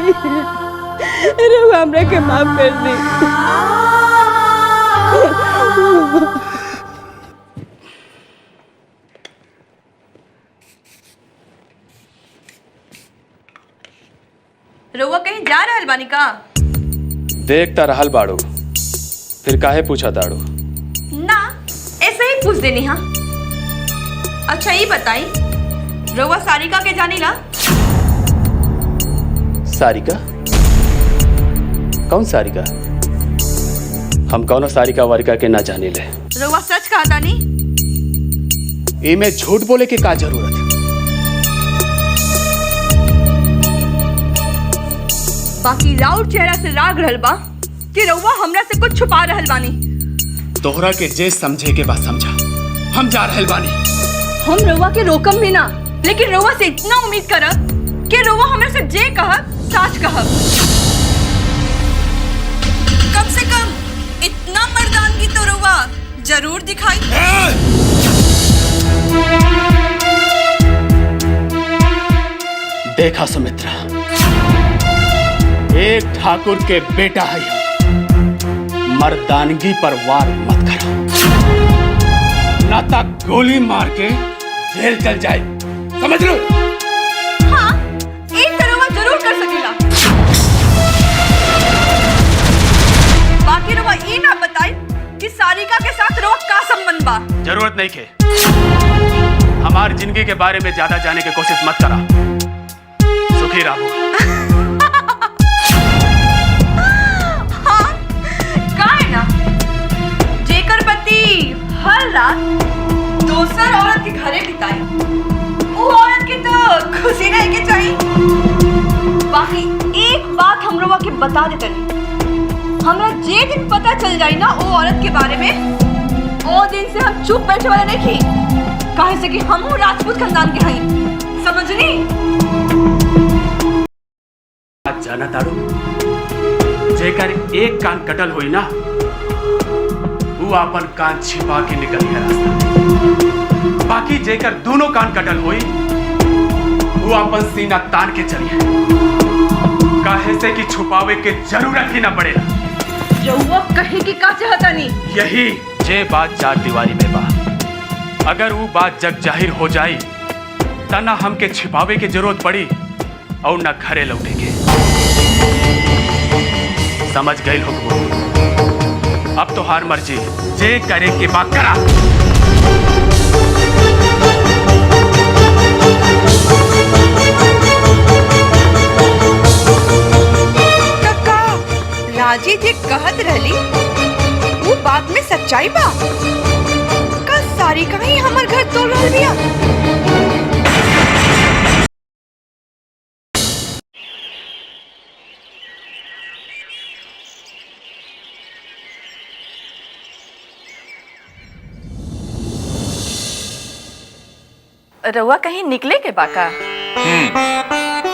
रउआ हमरा के माफ कर दी। रउआ कहीं जा रहल बानी का? देखता रहल बाड़ू, फिर काहे पूछा ताड़ू? ना, ऐसे ही पूछ देनी। हाँ, अच्छा ये बताई, रउआ सारिका के जानी ला? सारिका? कौन सारिका? हम कौनो सारिका वारिका के ना जाने ले। रउआ सच कहा तानी? इमे झूठ बोले के का जरूरत है? बाकी राउर चेहरा से राग रहल बा कि रउआ हमरा से कुछ छुपा रहल बानी। तोहरा के जे समझे के बात समझा, हम जा रहल बानी। हम रउआ के रोकम भी ना, लेकिन रउआ से इतना उम्मीद करब कि रउआ हमरा से जे कहब सच कहब। कम से कम इतना मर्दानगी तो रउआ जरूर दिखाई। देखा सुमित्रा, एक ठाकुर के बेटा है, मर्दानगी पर वार मत करो, ना तक गोली मार के जेल चल जाए, समझ लो? हाँ, एक तरह जरूर कर सकेला। बाकी रवा ये ना बताई कि सारिका के साथ रवा का संबंध बा। जरूरत नहीं के, हमारी जिंदगी के बारे में ज्यादा जाने की कोशिश मत करा। सुखी रहो। हाँ, का है ना, जेकर पति हर रात दूसर औरत के घरे बिताई, वो औरत की तो खुशी रहे के चाहिए। बाकी एक बात हम लोगों के बता देते नहीं, हमरा जे दिन पता चल जाए ना वो औरत के बारे में, ओ दिन से हम चुप बैठे वाले नहीं थी, काहे से कि हम राजपूत खानदान के हई, समझनी? आज जाना तारू, जेकर एक कान कटल हुई ना, वो अपन कान छिपा के निकल है रास्ता। बाकी जेकर दोनों कान कटल हुई, वो अपन सीना तान के चली है। काहे से कि छुपावे के जरूरत ही ना पड़ेला। रउआ कहे की का चाहता नहीं? यही जे बात चार दीवारी में बा, अगर वो बात जग जाहिर हो जाई तना हमके छिपावे के जरूरत पड़ी और न घरे लौटेंगे। समझ गए हुक्म? अब तो हार मर्जी, जे करे के बात करा। कक्का, राजी जी कहत रहली, वो बात में सच्चाई बा? का सारी कहीं हमार घर तोड़ रहल बिया? रउआ कहीं निकले के बाका?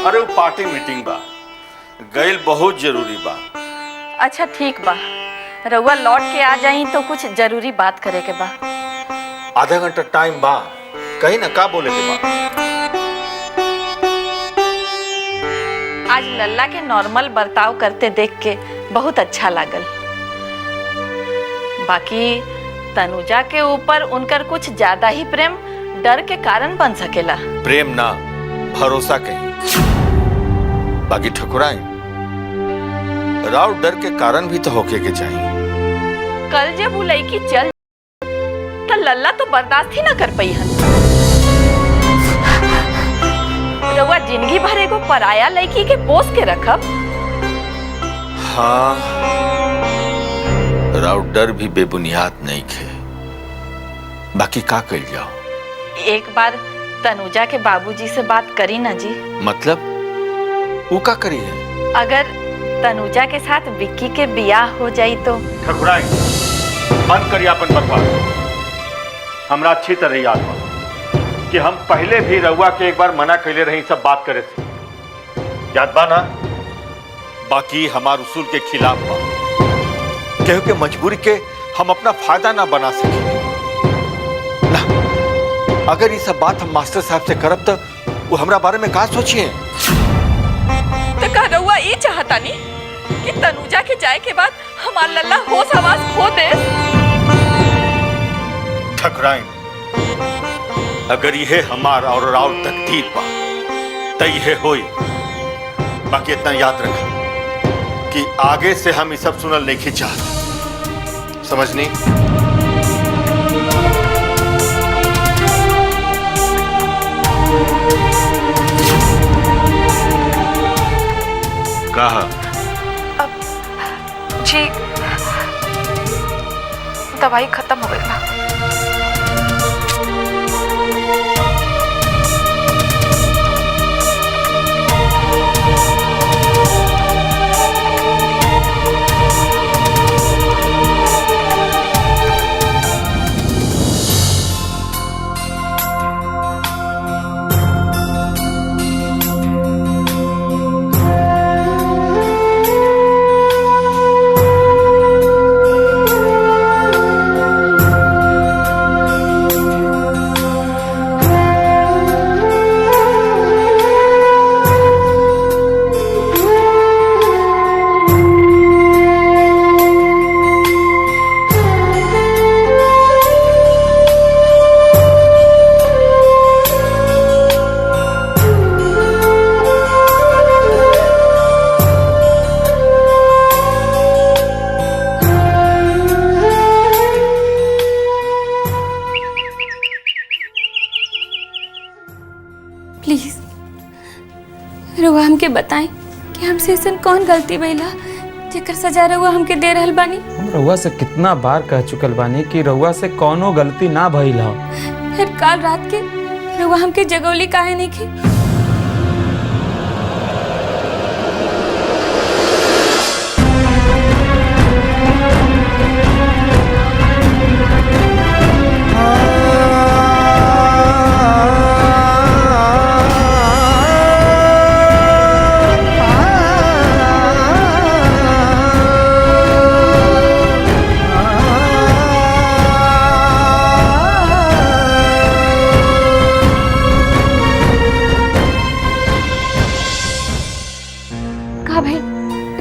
अरे वो पार्टी मीटिंग बा, गैल बहुत जरूरी बा। अच्छा ठीक बा, रउआ लौट के आ जाई तो कुछ जरूरी बात करे के बा। आधा घंटा टाइम बा, कहीं ना का बोले के बा। आज लल्ला के नॉर्मल बर्ताव करते देख के बहुत अच्छा लागल। बाकी तनुजा के ऊपर उनकर कुछ ज्यादा ही प्रेम डर के कारण बन सकेला। प्रेम ना, भरोसा कहीं। बाकी ठकुराई, राव डर के कारण भी तो होके के चाहिए। कल जब वो लड़की चल तो लल्ला तो बर्दाश्त ही ना कर पाई हन। रउआ जिंदगी भर एगो पराया लड़की के पोस के रखब? हाँ, राव डर भी बेबुनियाद नहीं खे। बाकी का कर जाओ? एक बार तनुजा के बाबूजी से बात करी ना जी। मतलब वो का करी है? अगर तनुजा के साथ विक्की के बियाह हो जाई तो। ठकुराई, बंद करिए अपन बकवास। हमरा अच्छी तरह याद बा कि हम पहले भी रउआ के एक बार मना कैले रही सब बात करे से, याद बा ना? बाकी हमार उसूल के खिलाफ बा। केहू के मजबूरी के हम अपना फायदा ना बना सके ना। अगर ये सब बात हम मास्टर साहब से करब तो वो हमरा बारे में का सोचिए? तो का रउआ ये चाहता नहीं कि तनुजा के जाए के बाद हमार लल्ला होश आवाज खो दे? ठकुराइन, अगर यह हमार और राव तकदीर बा तो यह होई। बाकी इतना याद रखा कि आगे से हम ये सब सुनल नहीं चाहते, समझनी? कहा? जी, दवाई खत्म हो गई ना। रउआ हमके बताएं कि हमसे ऐसा कौन गलती भइला जेकर सजा रउआ हमके दे रहल बानी। हम रउआ से कितना बार कह चुकल बानी कि रउआ से कौनो गलती ना भइल हो। फिर काल रात के रउआ हमके जगौली काहे नहीं की?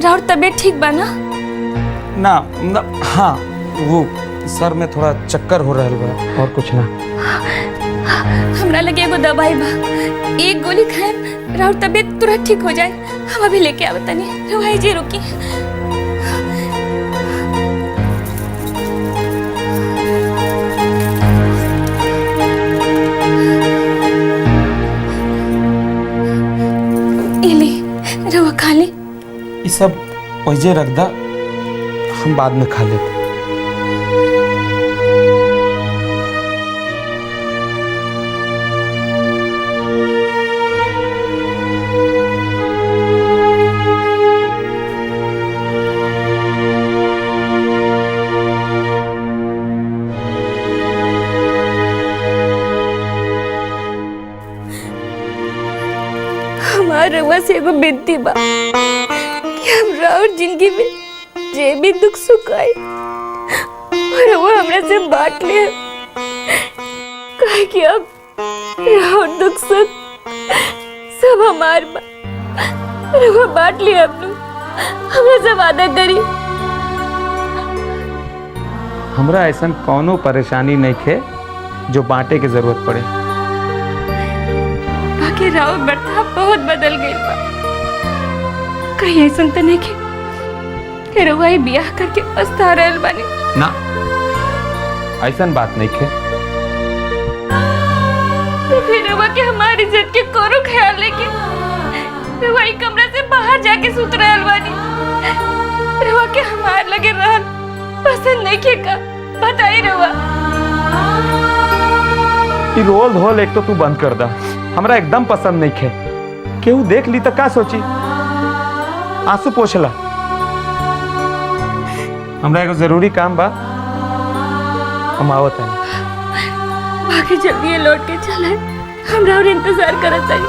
राउर तबीयत ठीक बा ना? ना हाँ, वो सर में थोड़ा चक्कर हो रहा बा और कुछ ना। हमरा लगे एगो दवाई बा, एक गोली खाए राउर तबीयत तुरंत ठीक हो जाए। हम अभी लेके आवत तनी, रवाई जी रुकी। इली रवा खा ली। ये सब वैसे रख दा, हम बाद में खा लेते। हमार रवा से एगो बिनती बा कि हम राउर जिंदगी में जे भी दुख सुख आए और वो हमरा से बांट ले, काहे कि अब राउर दुख सुख सब हमार बा। रवा बांट लिया अपनू, हमरा से वादा करी। हमरा ऐसा कौनो परेशानी नहीं थे जो बांटे की जरूरत पड़े। बाकी राउर बर्ताव बहुत बदल गई बा। कहीं ऐसा तो नहीं कि रवा ही ब्याह करके पछता रहल बानी? ना, ऐसा बात नहीं थे। तो फिर रवा के हमारी इज्जत के कोनो ख्याल लेके रवा ही कमरा से बाहर जाके सुत रहल बानी। रवा के हमार लगे रहल पसंद नहीं के का बताई रवा। ये रोल धोल एक तो तू बंद कर दा, हमरा एकदम पसंद नहीं खे। केहू देख ली तो का सोची, आंसू पोछला। हमरा एगो जरूरी काम बा, हम आवत हैं। बाकी जल्दी लौट के चले, हमरा और इंतजार करत है।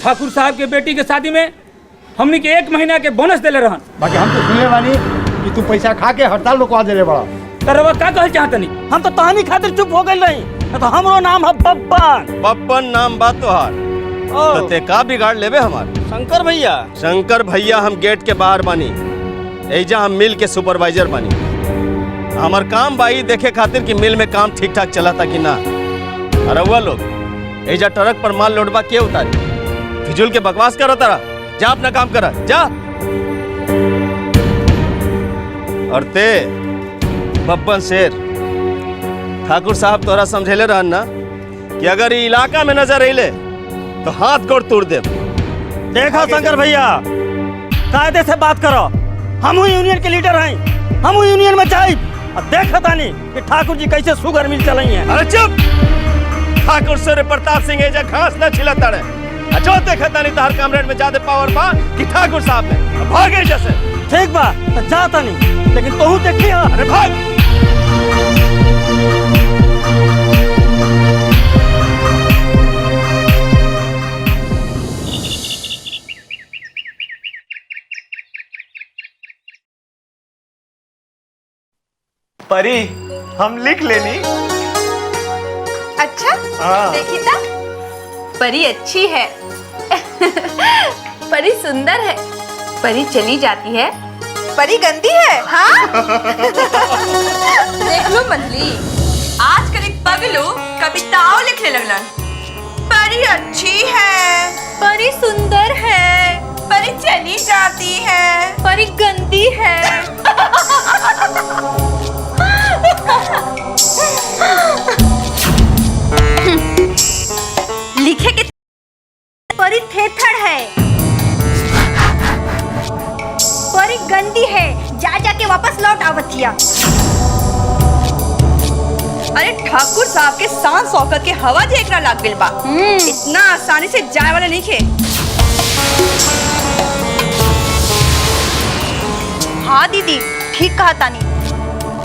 ठाकुर साहब के बेटी के शादी में हमनी के 1 महीना के बोनस देले रहन। बाकी हम तो सुनले बानी कि तू पैसा खा के हड़ताल रुकवा देले बड़ा। तरवा का कहल चाहतनी? हम तो तहानी खातिर चुप हो गइल रही। तो हमरो नाम है पप्पन। पप्पन नाम बात तोहार, तो ते का बिगाड़ लेबे हमार? शंकर भैया। शंकर भैया हम गेट के बाहर बानी, एजा हम मिल के सुपरवाइजर बानी। हमार काम बाई देखे खातिर कि मिल में काम ठीक ठाक चला था कि ना। अरे वो लोग एजा ट्रक पर माल लोडवा के उतारी, फिजूल के बकवास करा तारा। जा अपना काम करा जा। और ते बब्बन शेर, ठाकुर साहब तोरा समझेले रहन ना कि अगर ये इलाका में नजर अइले तो हाथ गोड़ तोड़ दे। देखा शंकर भैया, कायदे से बात करो। हम यूनियन के लीडर हैं, हम यूनियन में जाए। देखा तानी कि ठाकुर जी कैसे शुगर मिल चलाई है। अरे चुप! ठाकुर सूर्य प्रताप सिंह एजा घास न छिलता रहे। जो देखा तानी तार कामरेड में ज्यादा पावर बा कि ठाकुर साहब में। भागे जैसे। ठीक बा, तो जाता नहीं, लेकिन तू देखी। अरे भाग! परी, हम लिख लेनी। अच्छा, हाँ। देखी था? परी अच्छी है। परी सुंदर है। परी चली जाती है, परी गंदी है। हाँ? देख लो मंथली, आजकल एक पगलू कविताओं लिखने लगलन। परी अच्छी है, परी सुंदर है, परी चली जाती है, परी गंदी है। लिखे के परी थेथड़ है, परी गंदी है। जा जाके वापस लौट आवतिया। अरे ठाकुर साहब के शान शौकत के हवा जे एकरा लाग गइल बा। इतना आसानी से जाए वाला नहीं खे। हाँ दीदी, ठीक कहा तानी।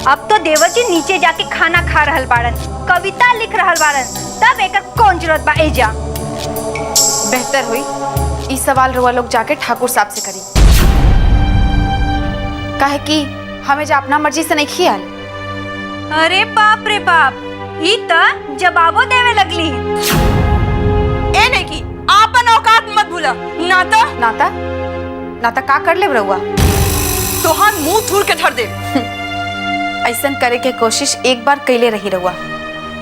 अब तो देवर जी नीचे जाके खाना खा रहल बाड़न, कविता लिख रहल बाड़न, तब एकर कौन जरूरत बा एजा। बेहतर हुई इस सवाल रुआ लोग जाके ठाकुर साहब से करी, काहे कि हमें जा अपना मर्जी से नहीं खियाल। अरे बाप रे बाप, ई त जवाबो देवे लगली। ए नहीं की आपन औकात मत भूला। नाता नाता का कर ले रहुआ? तोहार मुंह थूर के धर दे। ऐसन करे के कोशिश एक बार कैले रही रहुआ,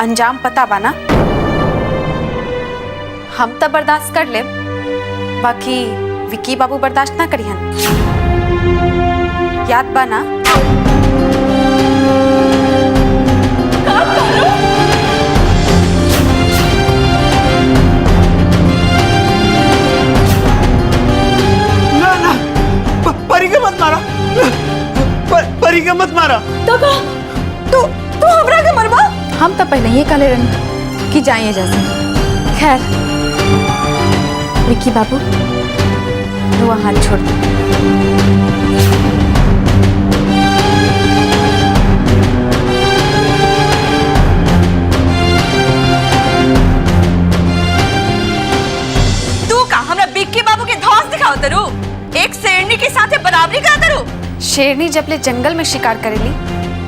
अंजाम पता बाना। हम तो बर्दाश्त कर ले, बाकी विकी बाबू बर्दाश्त ना करिहन। याद बाना? परी के मत मारा, परी के मत मारा। तू हमरा के मरवा? हम तो पहले ही काले रन कि जाइए जैसे। खैर विकी बाबू रुआ हाथ छोड़ दो। तू का हमरा विक्की बाबू के धौंस दिखाओ तरू? एक शेरनी के साथ बराबरी करा तरू? शेरनी जब ले जंगल में शिकार करेली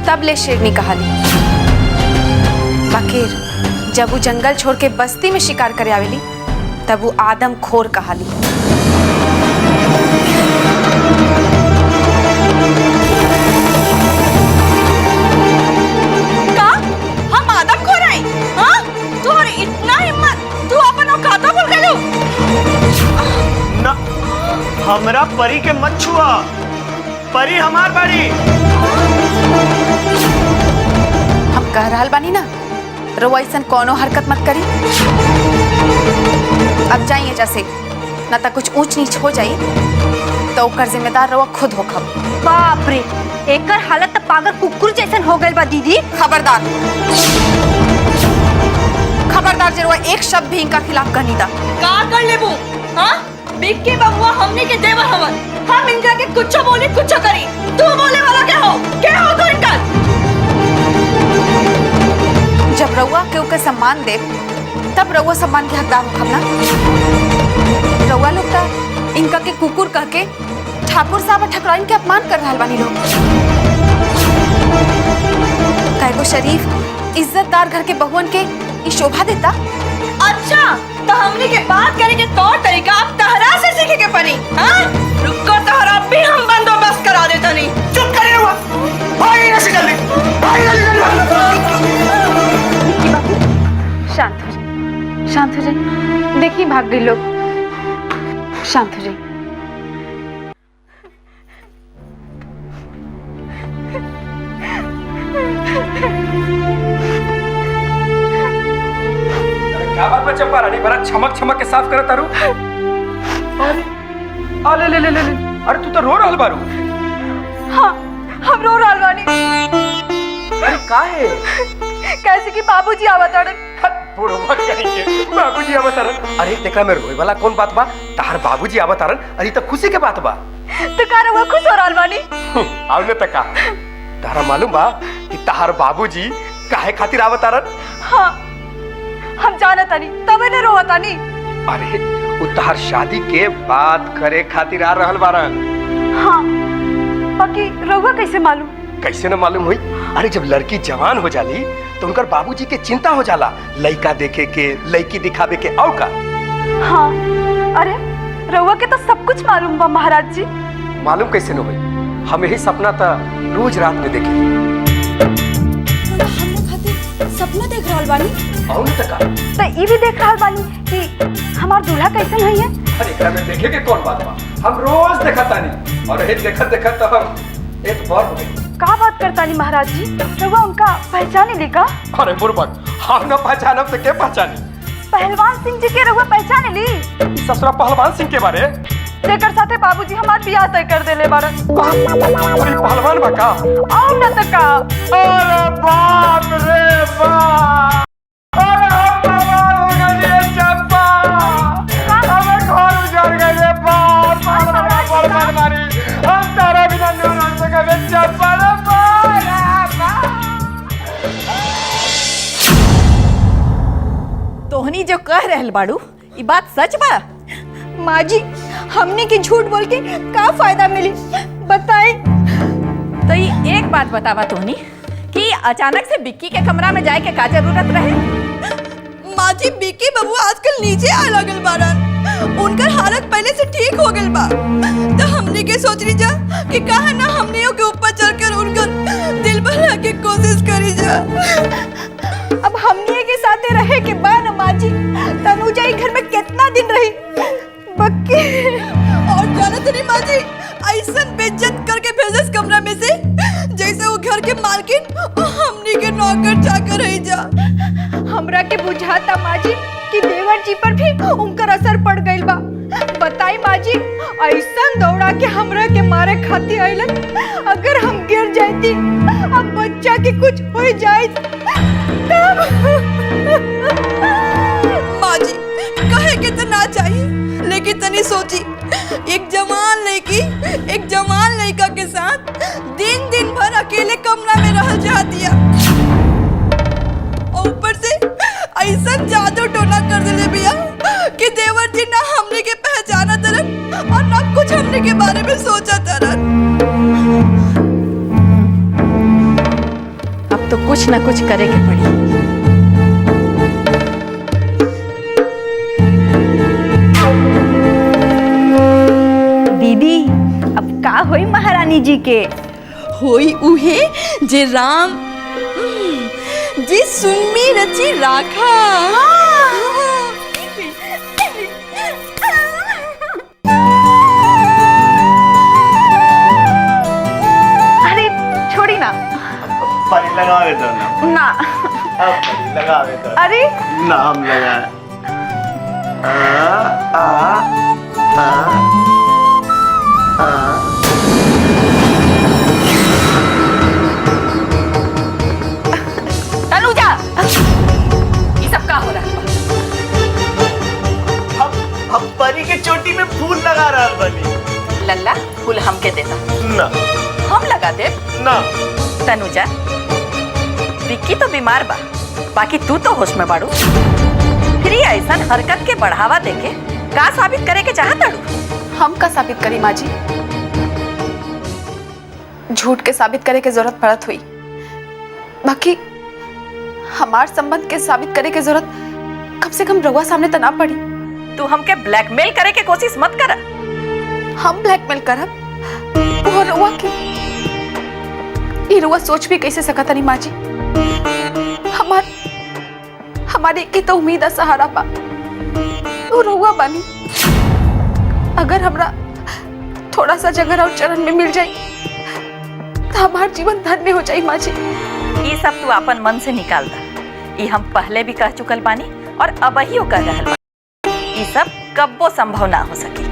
तब ले शेरनी कहाली, बाकी जब वो जंगल छोड़ के बस्ती में शिकार करे आवेली तब वो आदम खोर कहाली। का हम आदम खोर आई? हाँ, तोहर इतना हिम्मत, तू अपन औकात भूल गइलो? ना, हमरा परी के मत छुआ, परी हमार बाड़ी। हम कह रहल बानी ना, रउआ ऐसन कोनो हरकत मत करी। अब जाइए जैसे, ना तो कुछ ऊंच नीच हो जाई तो ओकर जिम्मेदार रउआ खुद होखब। बाप रे, एकर हालत तो पागल कुकुर जैसन हो गइल बा दीदी। खबरदार, खबरदार जे रउआ एक शब्द भी इनका खिलाफ कहनी दा। का कर लेबू? हाँ, विक्की बबुआ हमने के देवर हवन, हम इनका के कुछ बोली कुछ करी। तू बोले वाला क्या हो? क्या हो तू इनका? जब रउआ के ओके सम्मान दे तब रउआ सम्मान के हकदार होखब ना। रउआ लोग का इनका के कुकुर कह के ठाकुर साहब और ठकुराइन के अपमान कर रहल बानी लोग। काहे शरीफ इज्जतदार घर के बहुअन के ई शोभा देता। अच्छा, तो हमने के बात करे के तौर तरीका अब तहरा से सीखे के पड़ी। हाँ, रुको तहरा भी हम बंदोबस्त करा देता नहीं। चुप करे रउआ, भाई यहाँ से जल्दी, भाई जल्दी। शांत हो जाइए, शांत हो जाइए। देखिए भाग गए लोग, शांत हो जाइए। क्या बात बा चंपा रानी, बड़ा छमक छमक के साफ करत तारू। अरे ले ले ले ले, अरे तू तो रो रहल बारू। हाँ, हम रो रहल बानी। अरे काहे? कैसे कि बाबूजी आवत अड़न। बुढ़वा कहेंगे बाबूजी आवत तारन। अरे देखा मैं रोए वाला कौन बात बा? तार बाबूजी आवत तारन, अरे तो खुशी के बात बा। तो का रउआ खुश हो रहल बानी? आवने तक का तारा मालूम बा कि तार बाबूजी काहे खातिर आवत तारन? हाँ, हम जानत तानी, तबे ने रोवत तानी। अरे उ तार शादी के बात करे खातिर आ रहल बारन। हाँ, बाकी रउआ कैसे मालूम? कैसे न मालूम हुई? अरे जब लड़की जवान हो जाली तो उनकर बाबूजी के चिंता हो जाला, लड़का देखे के, लड़की दिखावे के। और का? हाँ, अरे रउआ के तो सब कुछ मालूम बा महाराज जी। मालूम कैसे न हुई? हम यही सपना था रोज रात में देखे। सपना देख रहल बानी? और तक तो ये भी देख रहल बानी कि हमार दूल्हा कैसन है? अरे एकरा में देखे के कौन बात बा? हम रोज देखत तानी और यही देखत देखत तो हम एक बार हो गई। का बात करता नहीं महाराज जी? रउआ उनका पहचाने ली का? अरे बुरबक, हम न पहचानब तो के पहचानी? पहलवान सिंह जी के रउआ पहचाने ली? ससुरा पहलवान सिंह के बारे जेकर साथे बाबूजी हमार बियाह तय कर देले बारन। अरे पहलवान बा का? आओ न त का। अरे बाप रे बाप! अरे हम बर्बाद हो गए रे चंपा! हमें घर उजाड़ गए रे बाप! बर्बाद मारी! हम तारा बिना नहीं रह सके चंपा रे तोहनी जो कह रहल बाड़ू ई बात सच बा? माँ जी हमने की झूठ बोल के का फायदा मिली बताई। तो ये एक बात बतावा तोहनी कि अचानक से बिक्की के कमरा में जाए के का जरूरत रहे? माँ जी बिक्की बबू आजकल नीचे आ लगल बारन, उनकर हालत पहले से ठीक हो गल बा। तो हमने के सोच रही जा कि कहा ना हमने के ऊपर चढ़कर उनकर दिल बहला के कोशिश करी जा। अब हमने के साथे रहे के बाद माँ जी तनुजा ही घर में कितना दिन रही बक्की। और जानत नहीं माँ जी ऐसा बेइज्जत करके भेजस कमरा में से जैसे वो घर के मालकिन और हमने के नौकर चाकर रह जा। हमरा के बुझाता माँ जी कि देवर जी पर भी उनकर असर पड़ गइल बा। बताई माँ जी ऐसा दौड़ा के हमरा के मारे खाती आइलन, अगर हम गिर जाती अब बच्चा के कुछ हो जाए तब। माँ जी कहे के तो ना चाहिए, लेकिन तनी सोची एक जवान लड़का के साथ दिन भर अकेले कमरा में रह जा दिया और ऊपर से ऐसा जादू टोना कर दिले भैया कि देवर जी ना हमने के पहचाना तरन और ना कुछ हमने के बारे में सोचा तरन। अब तो कुछ ना कुछ करे के पड़ी। दीदी अब का होई महारानी जी के? होई उहे जे राम जी सुनमी रची राखा। अरे छोड़ी ना। पानी लगावे तो ना। ना। अब पानी लगावे तो। अरे नाम लगाए। तनुजा ये सब का हो रहा है? हम परी के चोटी में फूल लगा रहा बनी। लल्ला फूल हमके देता। ना। हम लगा दे ना। तनुजा विक्की तो बीमार बा, बाकी तू तो होश में बाड़ू। फिर ये ऐसा हरकत के बढ़ावा देके का साबित करे के चाहत ताड़ू? हम का साबित करी माँ जी? झूठ के साबित करे के जरूरत पड़त हुई, बाकी हमार संबंध के साबित करे के जरूरत कम से कम रउआ सामने तो ना पड़ी। तू हमके ब्लैकमेल करे के कोशिश मत कर। हम ब्लैकमेल करब और रउआ के ये रउआ सोच भी कैसे सकता नहीं माँ जी? हमारी की तो उम्मीद है सहारा पा वो रउआ बानी। अगर हमरा थोड़ा सा जगह और चरण में मिल जाए तो हमारा जीवन धन्य हो जाए माँ जी। ये सब तू अपन मन से निकाल दा। ये हम पहले भी कह चुकल बानी और अबहियो कह रहल बानी। ये सब कब्बो संभव ना हो सके।